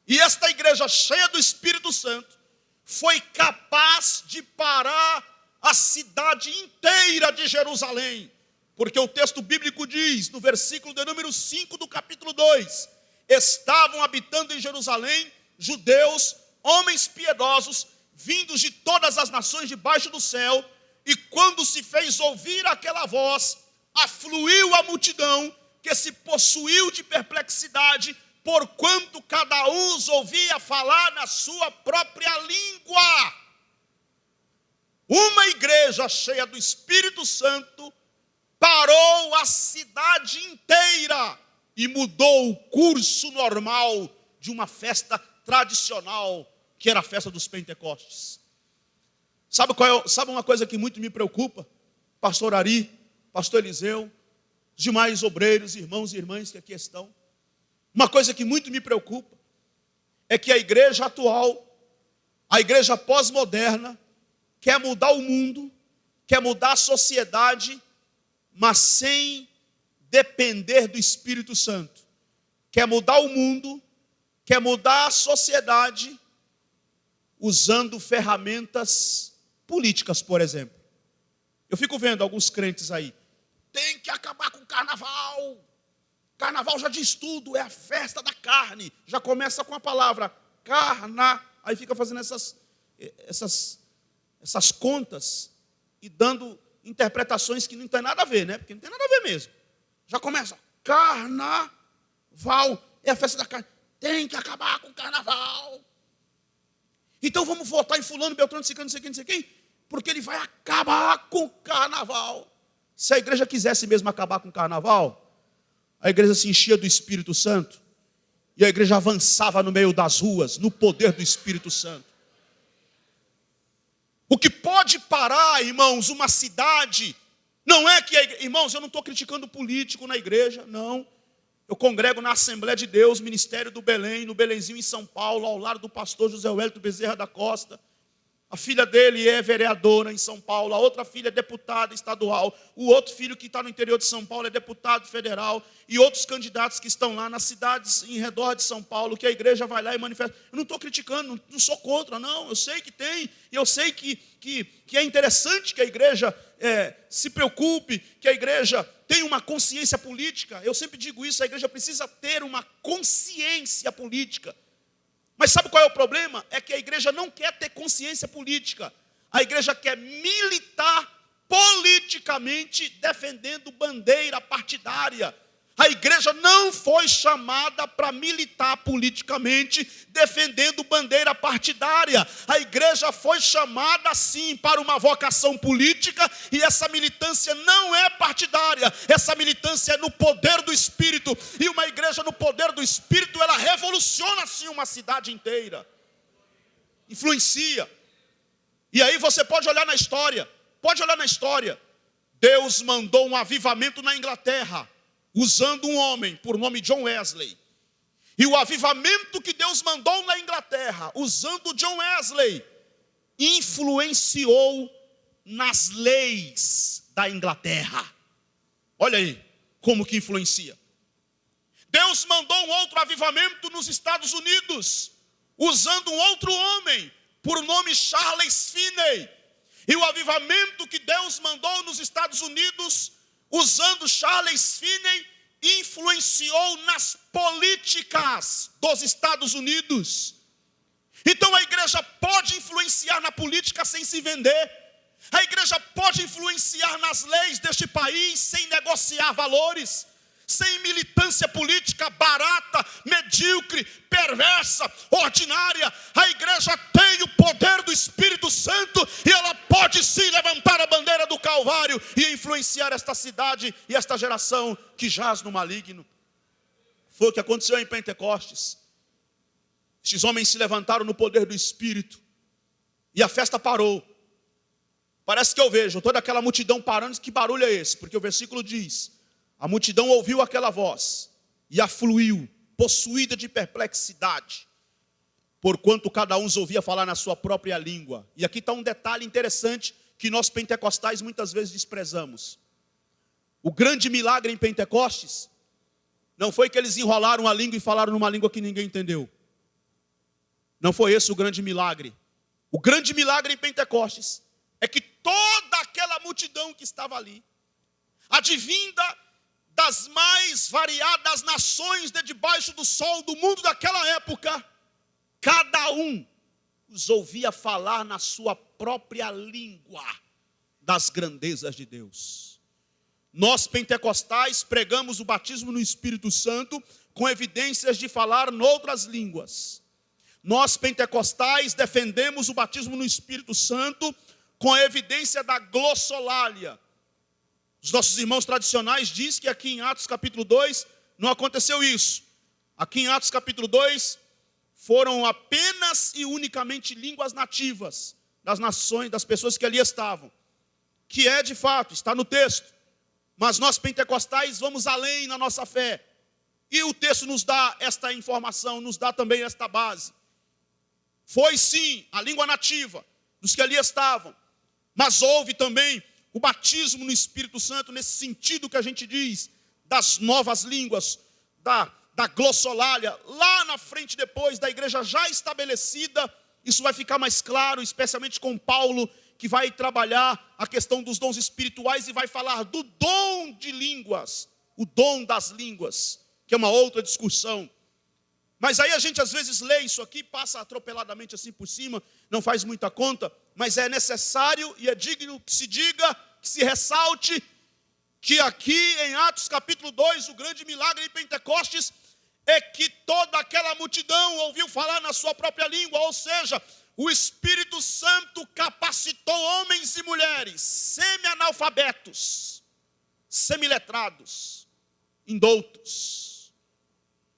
E esta igreja cheia do Espírito Santo foi capaz de parar a cidade inteira de Jerusalém. Porque o texto bíblico diz, no versículo de número 5 do capítulo 2, estavam habitando em Jerusalém judeus, homens piedosos, vindos de todas as nações debaixo do céu, e quando se fez ouvir aquela voz, afluiu a multidão, que se possuiu de perplexidade, porquanto cada um os ouvia falar na sua própria língua. Uma igreja cheia do Espírito Santo parou a cidade inteira e mudou o curso normal de uma festa tradicional, que era a festa dos Pentecostes. Sabe uma coisa que muito me preocupa? Pastor Ari, pastor Eliseu, os demais obreiros, irmãos e irmãs que aqui estão. Uma coisa que muito me preocupa é que a igreja atual, a igreja pós-moderna, quer mudar o mundo, quer mudar a sociedade, mas sem depender do Espírito Santo. Quer mudar o mundo, quer mudar a sociedade, usando ferramentas políticas, por exemplo. Eu fico vendo alguns crentes aí, tem que acabar com o carnaval. Carnaval já diz tudo, é a festa da carne. Já começa com a palavra carna, aí fica fazendo essas contas e dando interpretações que não tem nada a ver, né? Porque não tem nada a ver mesmo. Já começa, carnaval, é a festa da carne. Tem que acabar com o carnaval. Então vamos votar em fulano, Beltrano, Ciclano, não sei quem, porque ele vai acabar com o carnaval. Se a igreja quisesse mesmo acabar com o carnaval, a igreja se enchia do Espírito Santo e a igreja avançava no meio das ruas, no poder do Espírito Santo. O que pode parar, irmãos, uma cidade, não é que, irmãos, eu não estou criticando político na igreja, não. Eu congrego na Assembleia de Deus, Ministério do Belém, no Belenzinho em São Paulo, ao lado do pastor José Wellington Bezerra da Costa. A filha dele é vereadora em São Paulo, a outra filha é deputada estadual, o outro filho que está no interior de São Paulo é deputado federal, e outros candidatos que estão lá nas cidades em redor de São Paulo, que a igreja vai lá e manifesta. Eu não estou criticando, não sou contra, não. Eu sei que tem, e eu sei que é interessante que a igreja se preocupe, que a igreja tenha uma consciência política. Eu sempre digo isso, a igreja precisa ter uma consciência política. Mas sabe qual é o problema? É que a igreja não quer ter consciência política. A igreja quer militar politicamente, defendendo bandeira partidária. A igreja não foi chamada para militar politicamente, defendendo bandeira partidária. A igreja foi chamada, sim, para uma vocação política, e essa militância não é partidária. Essa militância é no poder do Espírito. E uma igreja no poder do Espírito, ela revoluciona, sim, uma cidade inteira. Influencia. E aí você pode olhar na história. Deus mandou um avivamento na Inglaterra, usando um homem por nome John Wesley. E o avivamento que Deus mandou na Inglaterra, usando John Wesley, influenciou nas leis da Inglaterra. Olha aí, como que influencia. Deus mandou um outro avivamento nos Estados Unidos, usando um outro homem, por nome Charles Finney. E o avivamento que Deus mandou nos Estados Unidos, usando Charles Finney, influenciou nas políticas dos Estados Unidos. Então a igreja pode influenciar na política sem se vender. A igreja pode influenciar nas leis deste país sem negociar valores, sem militância política barata, medíocre, perversa, ordinária. A igreja tem o poder do Espírito Santo e ela pode sim levantar a bandeira do Calvário e influenciar esta cidade e esta geração que jaz no maligno. Foi o que aconteceu em Pentecostes. Estes homens se levantaram no poder do Espírito e a festa parou. Parece que eu vejo toda aquela multidão parando. Que barulho é esse? Porque o versículo diz: a multidão ouviu aquela voz e afluiu, possuída de perplexidade, porquanto cada um os ouvia falar na sua própria língua. E aqui está um detalhe interessante que nós pentecostais muitas vezes desprezamos. O grande milagre em Pentecostes não foi que eles enrolaram a língua e falaram numa língua que ninguém entendeu. Não foi esse o grande milagre. O grande milagre em Pentecostes é que toda aquela multidão que estava ali, advinda das mais variadas nações de debaixo do sol do mundo daquela época, cada um os ouvia falar na sua própria língua das grandezas de Deus. Nós pentecostais pregamos o batismo no Espírito Santo com evidências de falar noutras línguas. Nós pentecostais defendemos o batismo no Espírito Santo com a evidência da glossolalia. Os nossos irmãos tradicionais dizem que aqui em Atos capítulo 2, não aconteceu isso. Aqui em Atos capítulo 2, foram apenas e unicamente línguas nativas das nações, das pessoas que ali estavam. Que é de fato, está no texto. Mas nós pentecostais vamos além na nossa fé. E o texto nos dá esta informação, nos dá também esta base. Foi sim a língua nativa dos que ali estavam. Mas houve também o batismo no Espírito Santo, nesse sentido que a gente diz, das novas línguas, da glossolalia. Lá na frente depois, da igreja já estabelecida, isso vai ficar mais claro, especialmente com Paulo, que vai trabalhar a questão dos dons espirituais e vai falar do dom de línguas, o dom das línguas, que é uma outra discussão. Mas aí a gente às vezes lê isso aqui, passa atropeladamente assim por cima, não faz muita conta, mas é necessário e é digno que se diga, que se ressalte, que aqui em Atos capítulo 2, o grande milagre de Pentecostes, é que toda aquela multidão ouviu falar na sua própria língua, ou seja, o Espírito Santo capacitou homens e mulheres, semi-analfabetos, semiletrados, indoutos,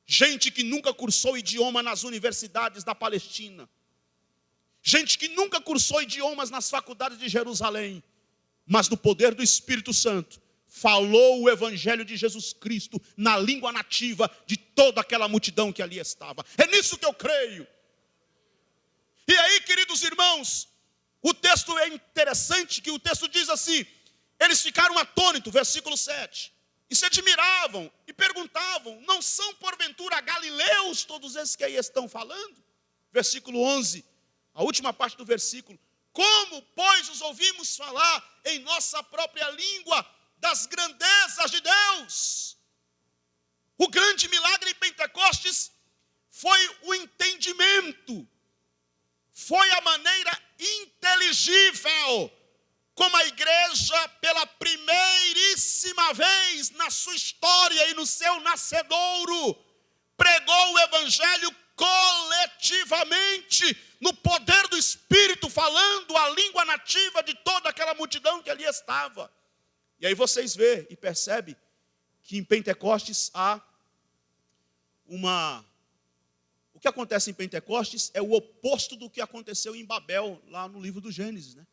gente que nunca cursou idioma nas universidades da Palestina, gente que nunca cursou idiomas nas faculdades de Jerusalém, mas no poder do Espírito Santo, falou o evangelho de Jesus Cristo na língua nativa de toda aquela multidão que ali estava. É nisso que eu creio. E aí, queridos irmãos, o texto é interessante, que o texto diz assim, eles ficaram atônitos, versículo 7, e se admiravam e perguntavam, não são porventura galileus todos esses que aí estão falando? Versículo 11, a última parte do versículo, como, pois, os ouvimos falar em nossa própria língua das grandezas de Deus? O grande milagre em Pentecostes foi o entendimento, foi a maneira inteligível como a igreja, pela primeiríssima vez na sua história e no seu nascedouro, pregou o evangelho coletivamente, no poder do Espírito, falando a língua nativa de toda aquela multidão que ali estava. E aí vocês veem e percebem que em Pentecostes há o que acontece em Pentecostes é o oposto do que aconteceu em Babel, lá no livro do Gênesis, né?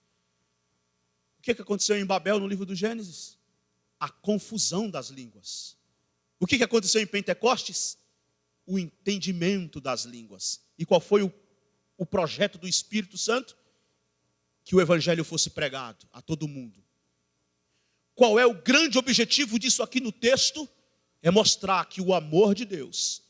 O que aconteceu em Babel no livro do Gênesis? A confusão das línguas. O que aconteceu em Pentecostes? O entendimento das línguas. E qual foi o projeto do Espírito Santo? Que o evangelho fosse pregado a todo mundo. Qual é o grande objetivo disso aqui no texto? É mostrar que o amor de Deus,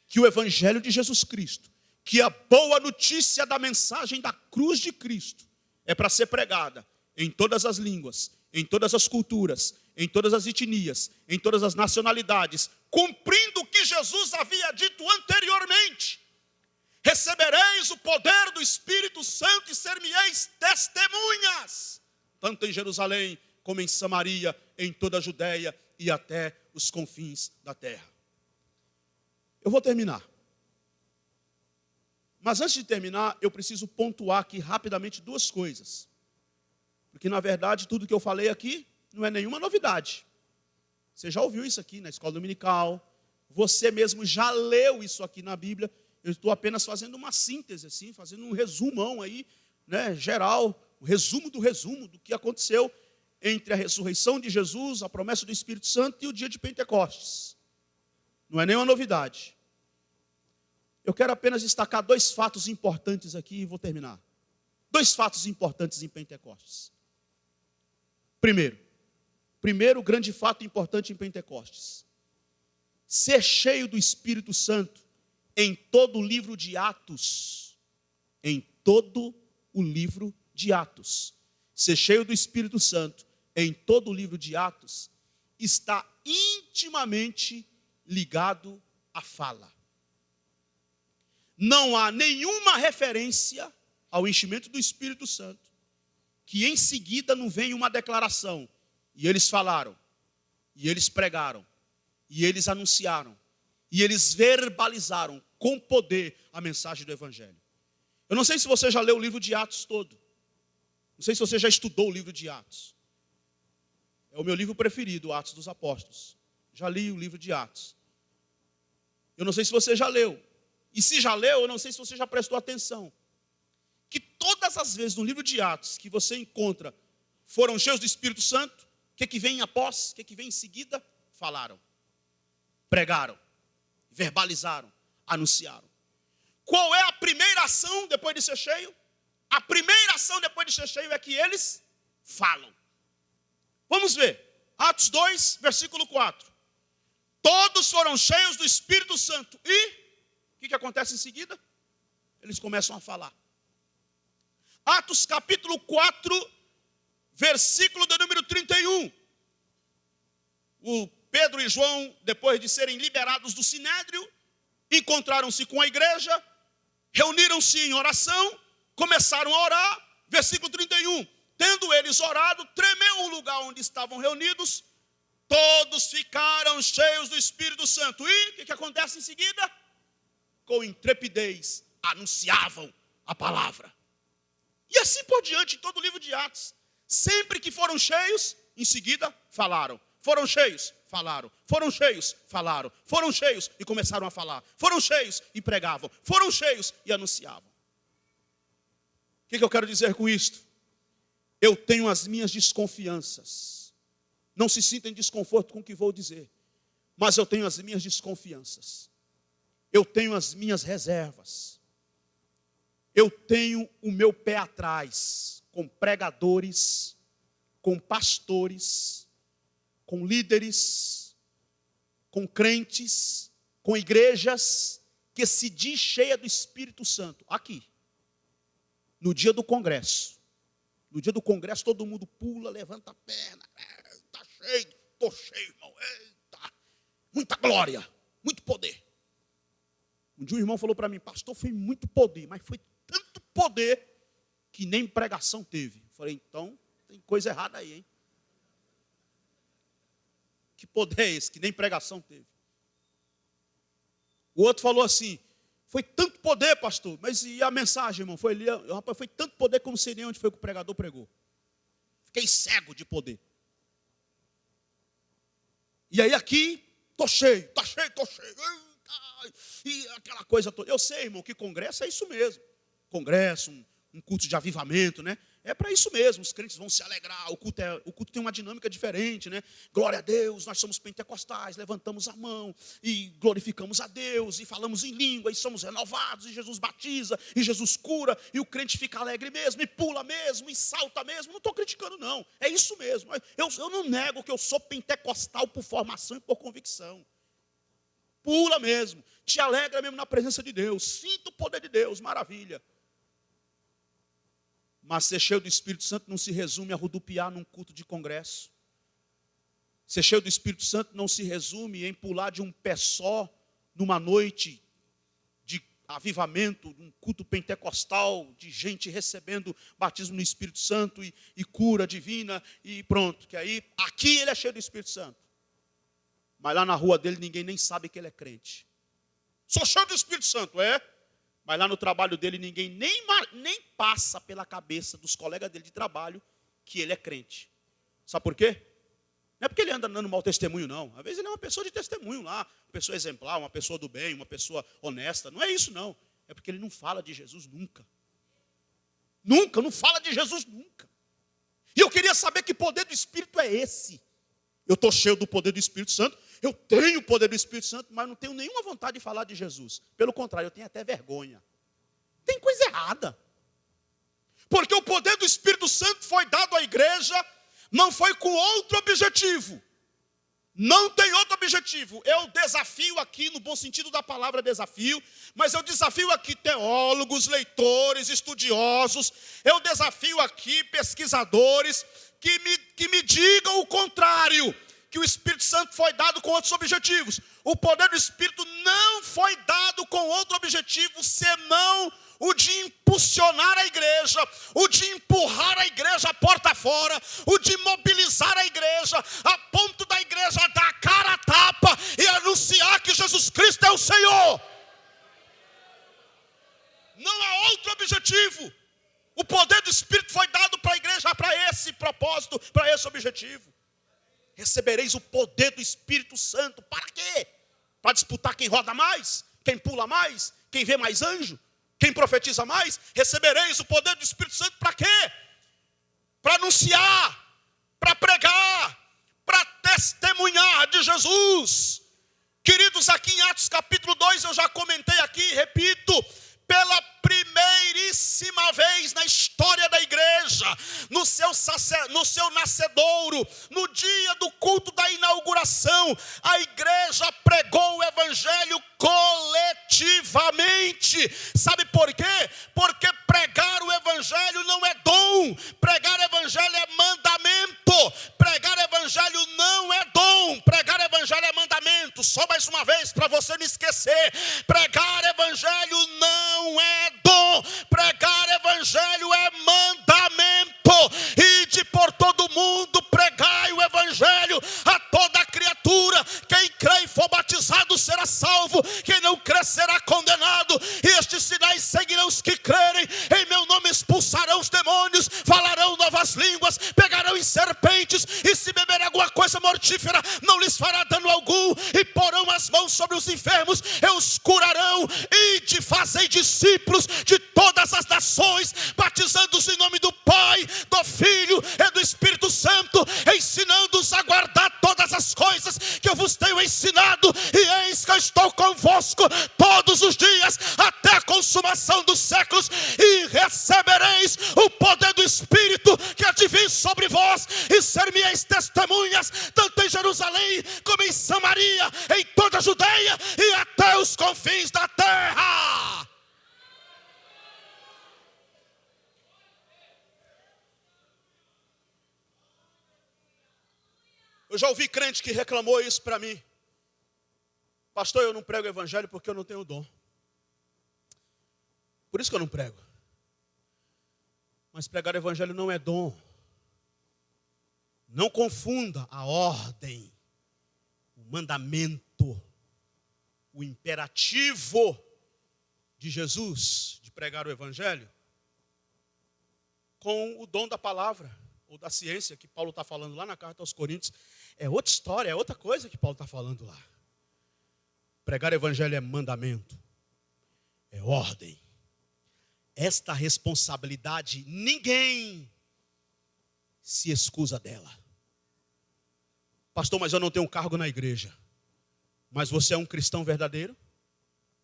que o evangelho de Jesus Cristo, que a boa notícia da mensagem da cruz de Cristo é para ser pregada em todas as línguas, em todas as culturas, em todas as etnias, em todas as nacionalidades, cumprindo o que Jesus havia dito anteriormente. Recebereis o poder do Espírito Santo e ser-me-eis testemunhas, tanto em Jerusalém como em Samaria, em toda a Judéia e até os confins da terra. Eu vou terminar. Mas antes de terminar, eu preciso pontuar aqui rapidamente duas coisas. Porque, na verdade, tudo que eu falei aqui não é nenhuma novidade. Você já ouviu isso aqui na escola dominical. Você mesmo já leu isso aqui na Bíblia. Eu estou apenas fazendo uma síntese, assim, fazendo um resumão aí, né, geral, o resumo do que aconteceu entre a ressurreição de Jesus, a promessa do Espírito Santo e o dia de Pentecostes. Não é nenhuma novidade. Eu quero apenas destacar dois fatos importantes aqui e vou terminar. Dois fatos importantes em Pentecostes. Primeiro grande fato importante em Pentecostes. Ser cheio do Espírito Santo em todo o livro de Atos. Em todo o livro de Atos. Ser cheio do Espírito Santo em todo o livro de Atos está intimamente ligado à fala. Não há nenhuma referência ao enchimento do Espírito Santo que em seguida não venha uma declaração. E eles falaram, e eles pregaram, e eles anunciaram, e eles verbalizaram com poder a mensagem do Evangelho. Eu não sei se você já leu o livro de Atos todo. Não sei se você já estudou o livro de Atos. É o meu livro preferido, Atos dos Apóstolos. Já li o livro de Atos. Eu não sei se você já leu. E se já leu, eu não sei se você já prestou atenção. Que todas as vezes no livro de Atos que você encontra foram cheios do Espírito Santo, o que vem após, o que vem em seguida? Falaram, pregaram, verbalizaram, anunciaram. Qual é a primeira ação depois de ser cheio? A primeira ação depois de ser cheio é que eles falam. Vamos ver. Atos 2, versículo 4. Todos foram cheios do Espírito Santo. E o que acontece em seguida? Eles começam a falar. Atos capítulo 4, versículo de número 31. O Pedro e João, depois de serem liberados do Sinédrio, encontraram-se com a igreja, reuniram-se em oração, começaram a orar. Versículo 31. Tendo eles orado, tremeu o lugar onde estavam reunidos, todos ficaram cheios do Espírito Santo. E o que acontece em seguida? Com intrepidez, anunciavam a palavra. E assim por diante, em todo o livro de Atos. Sempre que foram cheios, em seguida falaram. Foram cheios, falaram. Foram cheios, falaram. Foram cheios e começaram a falar. Foram cheios e pregavam. Foram cheios e anunciavam. O que eu quero dizer com isto? Eu tenho as minhas desconfianças. Não se sinta em desconforto com o que vou dizer. Mas eu tenho as minhas desconfianças. Eu tenho as minhas reservas. Eu tenho o meu pé atrás com pregadores, com pastores, com líderes, com crentes, com igrejas que se diz cheia do Espírito Santo. Aqui, no dia do congresso. No dia do congresso todo mundo pula, levanta a perna. Está cheio, estou cheio, irmão. Eita, muita glória, muito poder. Um dia um irmão falou para mim, pastor, foi muito poder, mas foi tanto poder que nem pregação teve. Eu falei, então tem coisa errada aí, hein? Que poder é esse que nem pregação teve? O outro falou assim, foi tanto poder, pastor, mas e a mensagem, irmão? Foi ali, rapaz, foi tanto poder que eu não sei nem onde foi que o pregador pregou. Fiquei cego de poder. E aí aqui, estou cheio, estou cheio. E aquela coisa toda. Eu sei, irmão, que congresso é isso mesmo. Congresso, um culto de avivamento, né? É para isso mesmo, os crentes vão se alegrar, o culto tem uma dinâmica diferente, né? Glória a Deus, nós somos pentecostais, levantamos a mão e glorificamos a Deus, e falamos em língua, e somos renovados, e Jesus batiza, e Jesus cura, e o crente fica alegre mesmo, e pula mesmo, e salta mesmo. Não estou criticando não, é isso mesmo. Eu não nego que eu sou pentecostal por formação e por convicção. Pula mesmo, te alegra mesmo na presença de Deus, sinta o poder de Deus, maravilha. Mas ser cheio do Espírito Santo não se resume a rodopiar num culto de congresso. Ser cheio do Espírito Santo não se resume em pular de um pé só numa noite de avivamento, um culto pentecostal, de gente recebendo batismo no Espírito Santo e cura divina e pronto. Que aí, aqui ele é cheio do Espírito Santo. Mas lá na rua dele ninguém nem sabe que ele é crente. Sou cheio do Espírito Santo, é? Mas lá no trabalho dele ninguém nem passa pela cabeça dos colegas dele de trabalho que ele é crente. Sabe por quê? Não é porque ele anda dando mau testemunho, não. Às vezes ele é uma pessoa de testemunho lá, uma pessoa exemplar, uma pessoa do bem, uma pessoa honesta. Não é isso, não. É porque ele não fala de Jesus nunca. Nunca, não fala de Jesus nunca. E eu queria saber que poder do Espírito é esse. Eu estou cheio do poder do Espírito Santo, eu tenho o poder do Espírito Santo, mas não tenho nenhuma vontade de falar de Jesus. Pelo contrário, eu tenho até vergonha. Tem coisa errada. Porque o poder do Espírito Santo foi dado à igreja, não foi com outro objetivo. Não tem outro objetivo. Eu desafio aqui, no bom sentido da palavra desafio, mas eu desafio aqui teólogos, leitores, estudiosos, eu desafio aqui pesquisadores que me digam o contrário, que o Espírito Santo foi dado com outros objetivos. O poder do Espírito não foi dado com outro objetivo, senão o de impulsionar a igreja, o de empurrar a igreja a porta fora, o de mobilizar a igreja, a ponto da igreja dar a cara a tapa e anunciar que Jesus Cristo é o Senhor. Não há outro objetivo. O poder do Espírito foi dado para a igreja para esse propósito, para esse objetivo. Recebereis o poder do Espírito Santo. Para quê? para disputar quem roda mais, quem pula mais, quem vê mais anjo, quem profetiza mais. Recebereis o poder do Espírito Santo para quê? Para anunciar, para pregar, para testemunhar de Jesus. Queridos, aqui em Atos capítulo 2, eu já comentei aqui, repito, pela primeiríssima vez na história da igreja, no seu nascedouro, no dia do culto da inauguração, a igreja pregou o evangelho coletivamente. Sabe por quê? Porque pregar o evangelho não é dom, pregar o evangelho é mandamento. Pregar o evangelho não é dom, pregar o evangelho é mandamento. Só mais uma vez para você não esquecer: pregar evangelho não é dom, pregar evangelho é mandamento. Ide por todo mundo, pregai o evangelho a toda criatura. Quem crê e for batizado será salvo, quem não crê será condenado. E estes sinais seguirão os que crerem: em meu nome expulsarão os demônios, falarão novas línguas, pegarão em serpentes, e se beberem alguma coisa mortífera não lhes fará dano algum, e porão as mãos sobre os enfermos e os curarão. Ide, fazei discípulos de todas as nações, batizando-os em nome do Pai, do Filho e do Espírito Santo, ensinando-os a guardar todas as coisas que eu vos tenho ensinado, e eis que eu estou convosco todos os dias até a consumação dos séculos. E recebereis o poder do Espírito que há de vir sobre vós, e ser-me-eis testemunhas tanto em Jerusalém como em Samaria, em toda a Judeia e até os confins da terra. Eu já ouvi crente que reclamou isso para mim: pastor, eu não prego o evangelho porque eu não tenho dom. Por isso que eu não prego. Mas pregar o evangelho não é dom. Não confunda a ordem, o mandamento, o imperativo de Jesus de pregar o evangelho com o dom da palavra ou da ciência que Paulo está falando lá na carta aos Coríntios. É outra história, é outra coisa que Paulo está falando lá. Pregar o evangelho é mandamento, é ordem. Esta responsabilidade ninguém se excusa dela. Pastor, mas eu não tenho um cargo na igreja. Mas você é um cristão verdadeiro?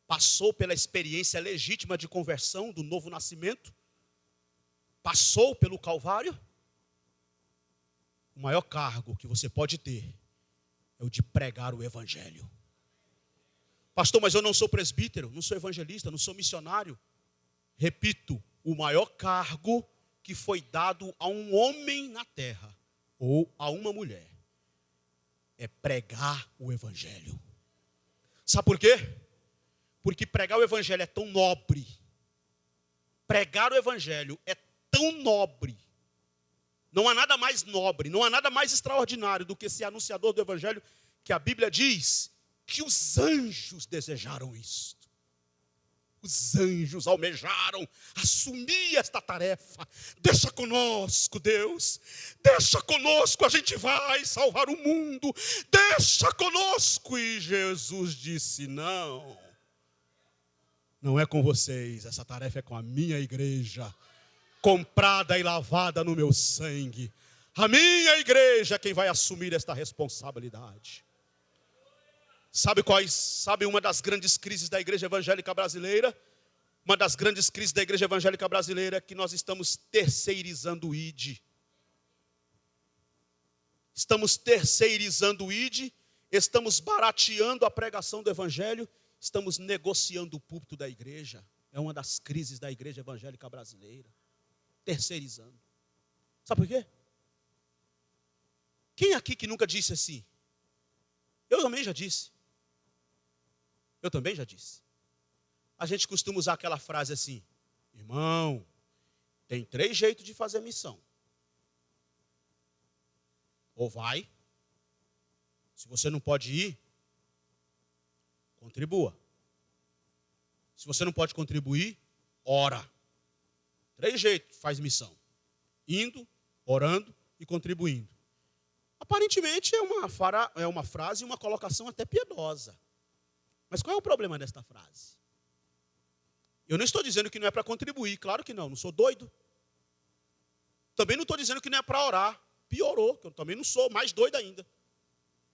Passou pela experiência legítima de conversão, do novo nascimento? Passou pelo Calvário? O maior cargo que você pode ter é o de pregar o evangelho. Pastor, mas eu não sou presbítero, não sou evangelista, não sou missionário. Repito, o maior cargo que foi dado a um homem na terra, ou a uma mulher, é pregar o evangelho. Sabe por quê? Porque pregar o evangelho é tão nobre. Pregar o evangelho é tão nobre. Não há nada mais nobre, não há nada mais extraordinário do que ser anunciador do evangelho, que a Bíblia diz que os anjos desejaram isto. Os anjos almejaram assumir esta tarefa. Deixa conosco, Deus. Deixa conosco, a gente vai salvar o mundo. Deixa conosco. E Jesus disse: não. Não é com vocês, essa tarefa é com a minha igreja, comprada e lavada no meu sangue. A minha igreja é quem vai assumir esta responsabilidade. Sabe uma das grandes crises da igreja evangélica brasileira? Uma das grandes crises da igreja evangélica brasileira é que nós estamos terceirizando o ID. Estamos terceirizando o ID, estamos barateando a pregação do evangelho, estamos negociando o púlpito da igreja. É uma das crises da igreja evangélica brasileira. Terceirizando. Sabe por quê? Quem aqui que nunca disse assim? Eu também já disse. Eu também já disse. A gente costuma usar aquela frase assim: irmão, tem 3 jeitos de fazer missão. Ou vai, se você não pode ir, contribua. Se você não pode contribuir, ora. 3 jeitos faz missão: indo, orando e contribuindo. Aparentemente é uma frase e uma colocação até piedosa. Mas qual é o problema desta frase? Eu não estou dizendo que não é para contribuir, claro que não sou doido. Também não estou dizendo que não é para orar, piorou, que eu também não sou, mais doido ainda.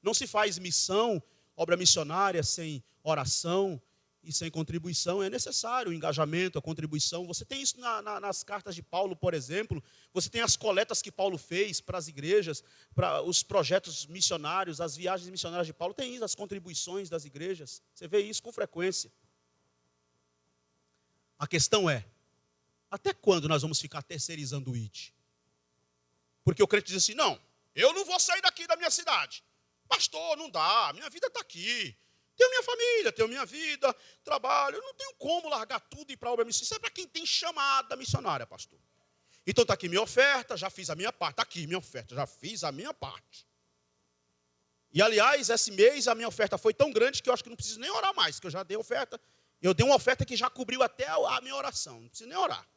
Não se faz missão, obra missionária sem oração e sem contribuição. É necessário o engajamento, a contribuição. Você tem isso nas cartas de Paulo, por exemplo. Você tem as coletas que Paulo fez para as igrejas, para os projetos missionários, as viagens missionárias de Paulo. Tem isso, as contribuições das igrejas. Você vê isso com frequência. A questão é, até quando nós vamos ficar terceirizando o ID? Porque o crente diz assim, não, eu não vou sair daqui da minha cidade. Pastor, não dá, minha vida está aqui. Tenho minha família, tenho minha vida, trabalho. Eu não tenho como largar tudo e ir para a obra missionária. Isso é para quem tem chamada missionária, pastor. Então está aqui minha oferta, já fiz a minha parte. Está aqui minha oferta, já fiz a minha parte. E aliás, esse mês a minha oferta foi tão grande que eu acho que não preciso nem orar mais, que eu já dei oferta. Eu dei uma oferta que já cobriu até a minha oração. Não preciso nem orar.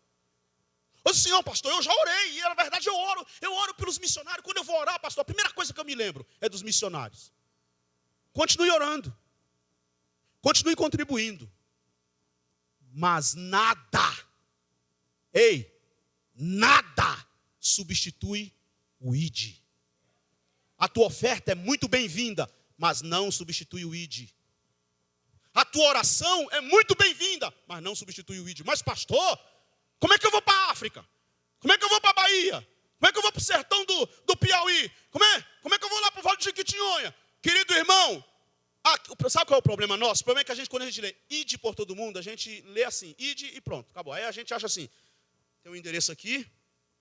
Eu disse, não, pastor, eu já orei. E na verdade eu oro pelos missionários. Quando eu vou orar, pastor, a primeira coisa que eu me lembro é dos missionários. Continue orando. Continue contribuindo. Mas nada, nada substitui o ID. A tua oferta é muito bem-vinda, mas não substitui o ID. A tua oração é muito bem-vinda, mas não substitui o ID. Mas pastor, como é que eu vou para a África? Como é que eu vou para a Bahia? Como é que eu vou para o sertão do Piauí? Como é que eu vou lá para o Vale do Jequitinhonha? Querido irmão, sabe qual é o problema nosso? O problema é que quando a gente lê ide por todo mundo, a gente lê assim, ide e pronto, acabou. Aí a gente acha assim, tem um endereço aqui,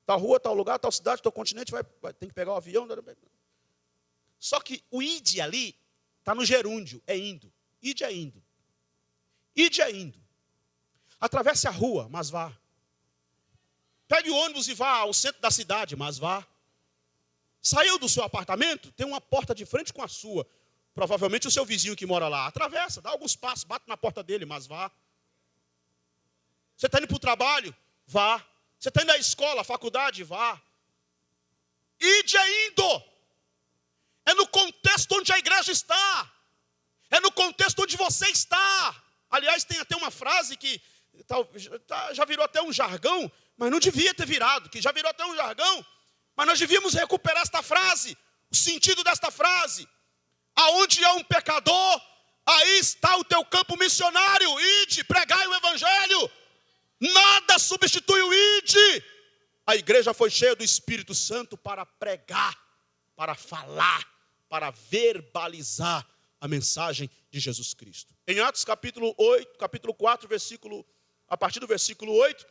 tal rua, tal lugar, tal cidade, tal continente, tem que pegar o avião. Só que o ide ali está no gerúndio, é indo. Ide é indo. Ide é indo. Atravesse a rua, mas vá. Pegue o ônibus e vá ao centro da cidade, mas vá. Saiu do seu apartamento, tem uma porta de frente com a sua. Provavelmente o seu vizinho que mora lá. Atravessa, dá alguns passos, bate na porta dele, mas vá. Você está indo para o trabalho? Vá. Você está indo à escola, à faculdade? Vá. Ide é indo. É no contexto onde a igreja está. É no contexto onde você está. Aliás, tem até uma frase que já virou até um jargão, mas não devia ter virado, que já virou até um jargão, mas nós devíamos recuperar esta frase, o sentido desta frase. Aonde há um pecador, aí está o teu campo missionário. Ide, pregai o evangelho. Nada substitui o ide. A igreja foi cheia do Espírito Santo para pregar, para falar, para verbalizar a mensagem de Jesus Cristo. Em Atos capítulo 4, a partir do versículo 8,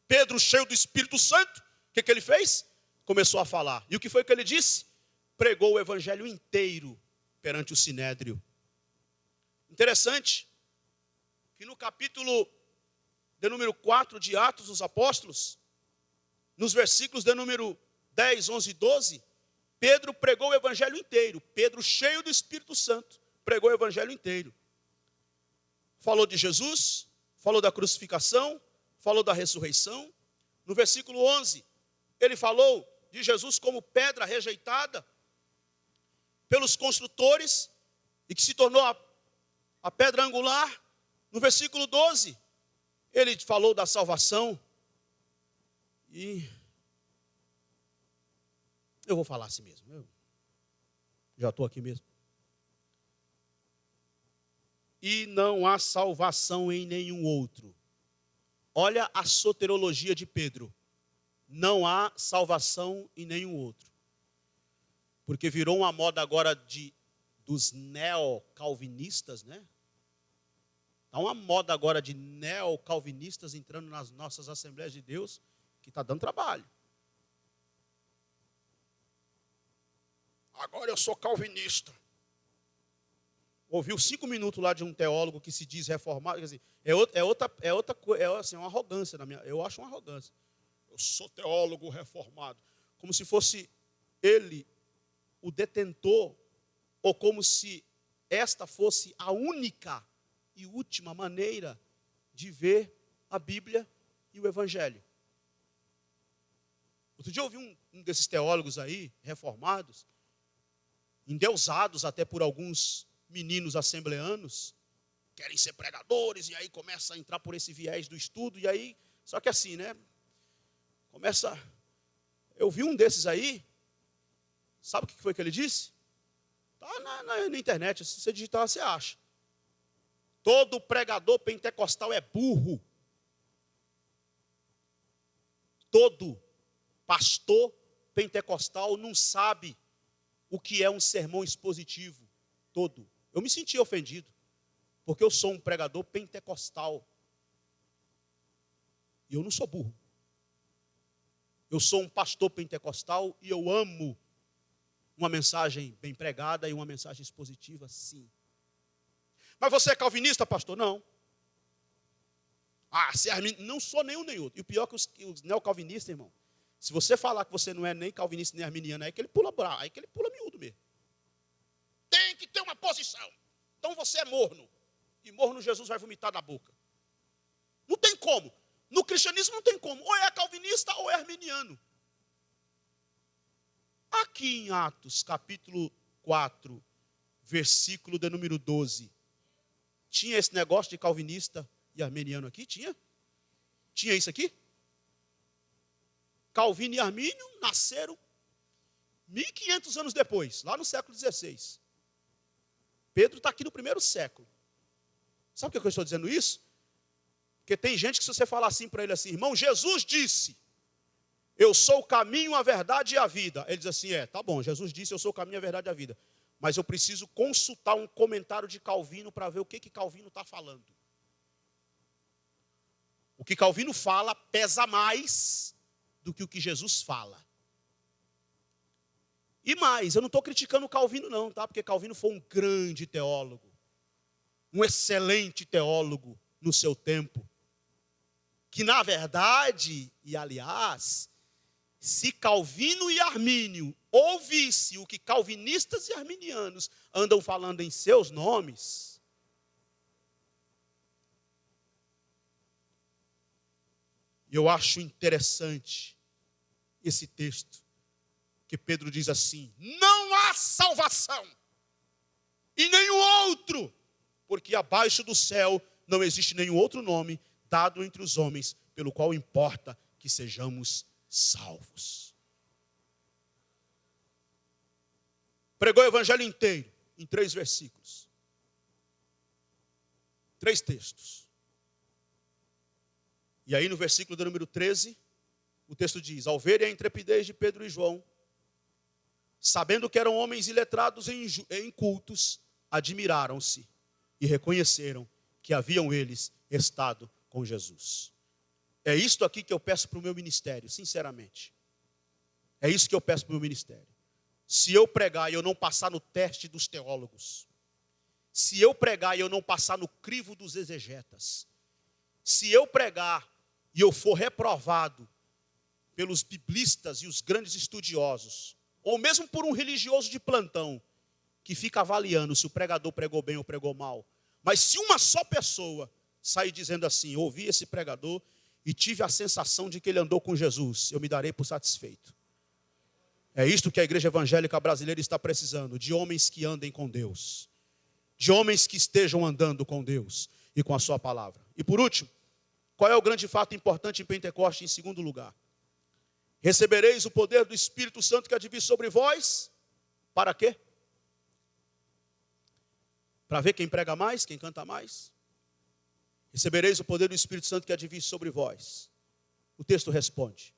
Pedro, cheio do Espírito Santo, o que ele fez? Começou a falar. E o que foi que ele disse? Pregou o evangelho inteiro perante o sinédrio. Interessante que no capítulo de número 4 de Atos dos Apóstolos, nos versículos de número 10, 11 e 12, Pedro pregou o evangelho inteiro. Pedro, cheio do Espírito Santo, pregou o evangelho inteiro. Falou de Jesus, falou da crucificação, falou da ressurreição. No versículo 11, ele falou de Jesus como pedra rejeitada pelos construtores e que se tornou a pedra angular. No versículo 12, ele falou da salvação. E eu vou falar assim mesmo. Eu já estou aqui mesmo. E não há salvação em nenhum outro. Olha a soterologia de Pedro. Não há salvação em nenhum outro. Porque virou uma moda agora dos neocalvinistas, né? Está uma moda agora de neocalvinistas entrando nas nossas Assembleias de Deus, que está dando trabalho. Agora eu sou calvinista. Ouviu 5 minutos lá de um teólogo que se diz reformado. Quer dizer, é uma arrogância. Eu acho uma arrogância. Eu sou teólogo reformado. Como se fosse ele o detentor, ou como se esta fosse a única e última maneira de ver a Bíblia e o Evangelho. Outro dia eu ouvi um desses teólogos aí, reformados, endeusados até por alguns meninos assembleanos querem ser pregadores, e aí começa a entrar por esse viés do estudo, e aí, só que assim, né? Eu vi um desses aí, sabe o que foi que ele disse? Está na internet, se você digitar, você acha. Todo pregador pentecostal é burro. Todo pastor pentecostal não sabe o que é um sermão expositivo. Todo. Eu me senti ofendido, porque eu sou um pregador pentecostal. E eu não sou burro. Eu sou um pastor pentecostal e eu amo uma mensagem bem pregada e uma mensagem expositiva, sim. Mas você é calvinista, pastor? Não. Se é não sou nenhum nem outro. E o pior é que os neocalvinistas, irmão, se você falar que você não é nem calvinista nem arminiano, aí que ele pula bravo, aí que ele pula miúdo mesmo. Tem que ter uma posição. Então você é morno. E morno Jesus vai vomitar da boca. Não tem como. No cristianismo não tem como. Ou é calvinista ou é arminiano. Aqui em Atos, capítulo 4, versículo de número 12. Tinha esse negócio de calvinista e arminiano aqui? Tinha? Tinha isso aqui? Calvino e Armínio nasceram 1.500 anos depois, lá no século XVI. Pedro está aqui no primeiro século. Sabe por que eu estou dizendo isso? Porque tem gente que se você falar assim para ele assim, irmão, Jesus disse, eu sou o caminho, a verdade e a vida. Ele diz assim, tá bom, Jesus disse, eu sou o caminho, a verdade e a vida. Mas eu preciso consultar um comentário de Calvino para ver o que Calvino está falando. O que Calvino fala pesa mais do que o que Jesus fala. E mais, eu não estou criticando Calvino não, tá? Porque Calvino foi um grande teólogo. Um excelente teólogo no seu tempo. Que na verdade, e aliás, se Calvino e Armínio ouvisse o que calvinistas e arminianos andam falando em seus nomes, eu acho interessante esse texto, que Pedro diz assim, não há salvação em nenhum outro, porque abaixo do céu não existe nenhum outro nome dado entre os homens, pelo qual importa que sejamos salvos. Pregou o evangelho inteiro, em 3 versículos. 3 textos. E aí no versículo do número 13, o texto diz, ao verem a intrepidez de Pedro e João, sabendo que eram homens iletrados e incultos, admiraram-se e reconheceram que haviam eles estado com Jesus. É isto aqui que eu peço para o meu ministério, sinceramente. É isso que eu peço para o meu ministério. Se eu pregar e eu não passar no teste dos teólogos, se eu pregar e eu não passar no crivo dos exegetas, se eu pregar e eu for reprovado pelos biblistas e os grandes estudiosos, ou mesmo por um religioso de plantão, que fica avaliando se o pregador pregou bem ou pregou mal, mas se uma só pessoa sair dizendo assim, ouvi esse pregador e tive a sensação de que ele andou com Jesus, eu me darei por satisfeito. É isto que a igreja evangélica brasileira está precisando, de homens que andem com Deus, de homens que estejam andando com Deus e com a sua palavra. E por último, qual é o grande fato importante em Pentecostes? Em segundo lugar, recebereis o poder do Espírito Santo que há de vir sobre vós, para quê? Para ver quem prega mais, quem canta mais? Recebereis o poder do Espírito Santo que há de vir sobre vós. O texto responde,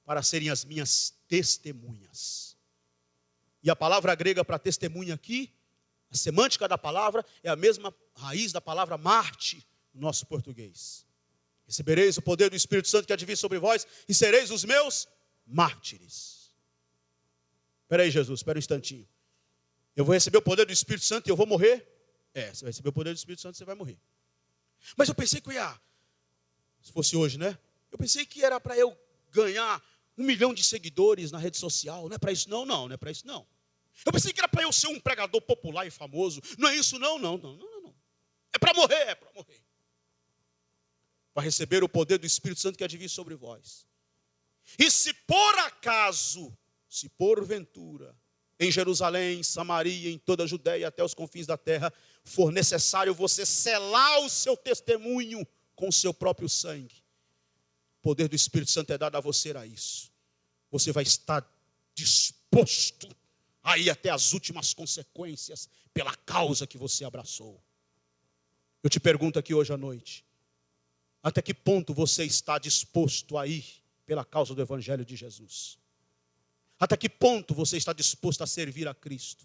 para serem as minhas testemunhas. E a palavra grega para testemunha aqui, a semântica da palavra é a mesma raiz da palavra mártir no nosso português. Recebereis o poder do Espírito Santo que há de vir sobre vós e sereis os meus mártires. Espera aí, Jesus, espera um instantinho. Eu vou receber o poder do Espírito Santo e eu vou morrer? Você vai receber o poder do Espírito Santo e você vai morrer. Mas eu pensei que eu ia, se fosse hoje, né? Eu pensei que era para eu ganhar 1 milhão de seguidores na rede social. Não é para isso não, não é para isso não. Eu pensei que era para eu ser um pregador popular e famoso. Não é isso não. É para morrer, é para morrer. Para receber o poder do Espírito Santo que há de vir sobre vós. E se por acaso, se porventura, em Jerusalém, Samaria, em toda a Judéia, até os confins da terra, for necessário você selar o seu testemunho com o seu próprio sangue. O poder do Espírito Santo é dado a você a isso. Você vai estar disposto a ir até as últimas consequências pela causa que você abraçou. Eu te pergunto aqui hoje à noite, até que ponto você está disposto a ir pela causa do Evangelho de Jesus? Até que ponto você está disposto a servir a Cristo?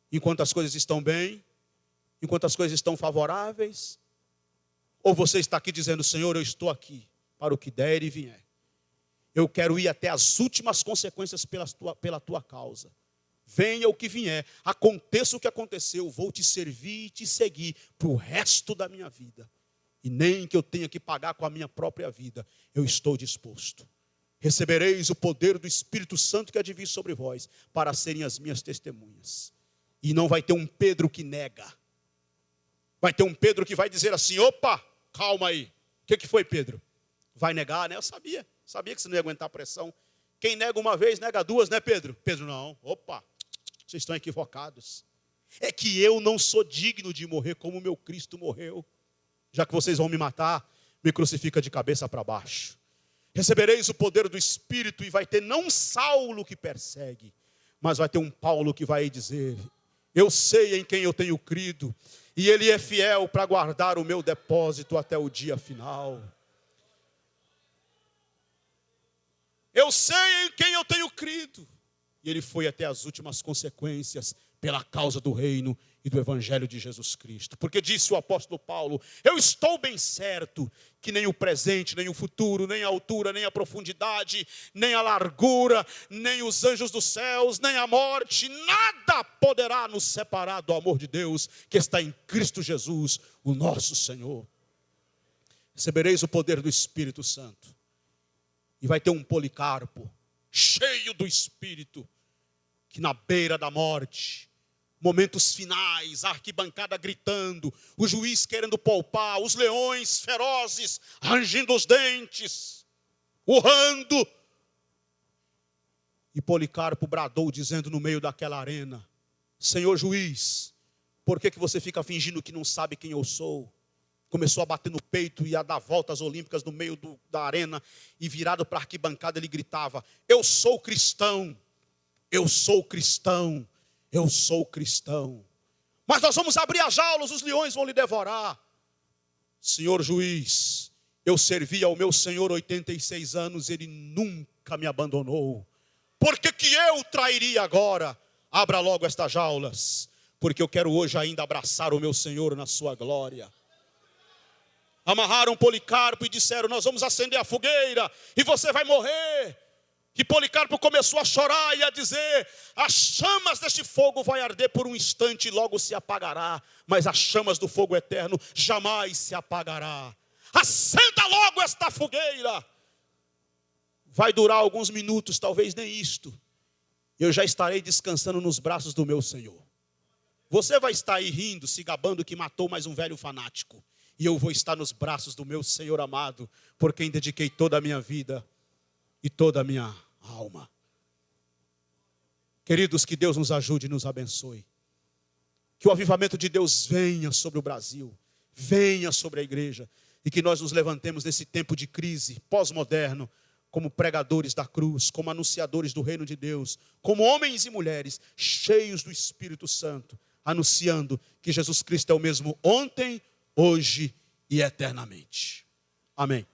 Enquanto as coisas estão bem? Enquanto as coisas estão favoráveis? Ou você está aqui dizendo, Senhor, eu estou aqui para o que der e vier. Eu quero ir até as últimas consequências pela tua causa. Venha o que vier, aconteça o que acontecer, eu vou te servir e te seguir para o resto da minha vida. E nem que eu tenha que pagar com a minha própria vida, eu estou disposto. Recebereis o poder do Espírito Santo que há de vir sobre vós, para serem as minhas testemunhas. E não vai ter um Pedro que nega. Vai ter um Pedro que vai dizer assim, opa, calma aí. O que foi, Pedro? Vai negar, né? Eu sabia que você não ia aguentar a pressão. Quem nega uma vez, nega duas, né, Pedro? Pedro, não. Opa, vocês estão equivocados. É que eu não sou digno de morrer como o meu Cristo morreu. Já que vocês vão me matar, me crucifica de cabeça para baixo. Recebereis o poder do Espírito e vai ter não Saulo que persegue, mas vai ter um Paulo que vai dizer, eu sei em quem eu tenho crido, e ele é fiel para guardar o meu depósito até o dia final. Eu sei em quem eu tenho crido. E ele foi até as últimas consequências pela causa do reino e do Evangelho de Jesus Cristo. Porque disse o apóstolo Paulo, eu estou bem certo que nem o presente, nem o futuro, nem a altura, nem a profundidade, nem a largura, nem os anjos dos céus, nem a morte, nada poderá nos separar do amor de Deus que está em Cristo Jesus, o nosso Senhor. Recebereis o poder do Espírito Santo. E vai ter um Policarpo, cheio do Espírito, que na beira da morte, momentos finais, a arquibancada gritando, o juiz querendo poupar, os leões ferozes, rangindo os dentes, urrando. E Policarpo bradou, dizendo no meio daquela arena, Senhor juiz, por que você fica fingindo que não sabe quem eu sou? Começou a bater no peito e a dar voltas olímpicas no meio da arena. E virado para a arquibancada ele gritava, eu sou cristão, eu sou cristão, eu sou cristão. Mas nós vamos abrir as jaulas, os leões vão lhe devorar. Senhor juiz, eu servi ao meu Senhor 86 anos, ele nunca me abandonou. Por que eu trairia agora? Abra logo estas jaulas, porque eu quero hoje ainda abraçar o meu Senhor na sua glória. Amarraram Policarpo e disseram, nós vamos acender a fogueira e você vai morrer. E Policarpo começou a chorar e a dizer, as chamas deste fogo vai arder por um instante e logo se apagará. Mas as chamas do fogo eterno jamais se apagará. Acenda logo esta fogueira. Vai durar alguns minutos, talvez nem isto. Eu já estarei descansando nos braços do meu Senhor. Você vai estar aí rindo, se gabando que matou mais um velho fanático. E eu vou estar nos braços do meu Senhor amado, por quem dediquei toda a minha vida e toda a minha alma. Queridos, que Deus nos ajude e nos abençoe. Que o avivamento de Deus venha sobre o Brasil, venha sobre a igreja. E que nós nos levantemos nesse tempo de crise pós-moderno, como pregadores da cruz, como anunciadores do reino de Deus, como homens e mulheres cheios do Espírito Santo, anunciando que Jesus Cristo é o mesmo ontem, hoje e eternamente. Amém.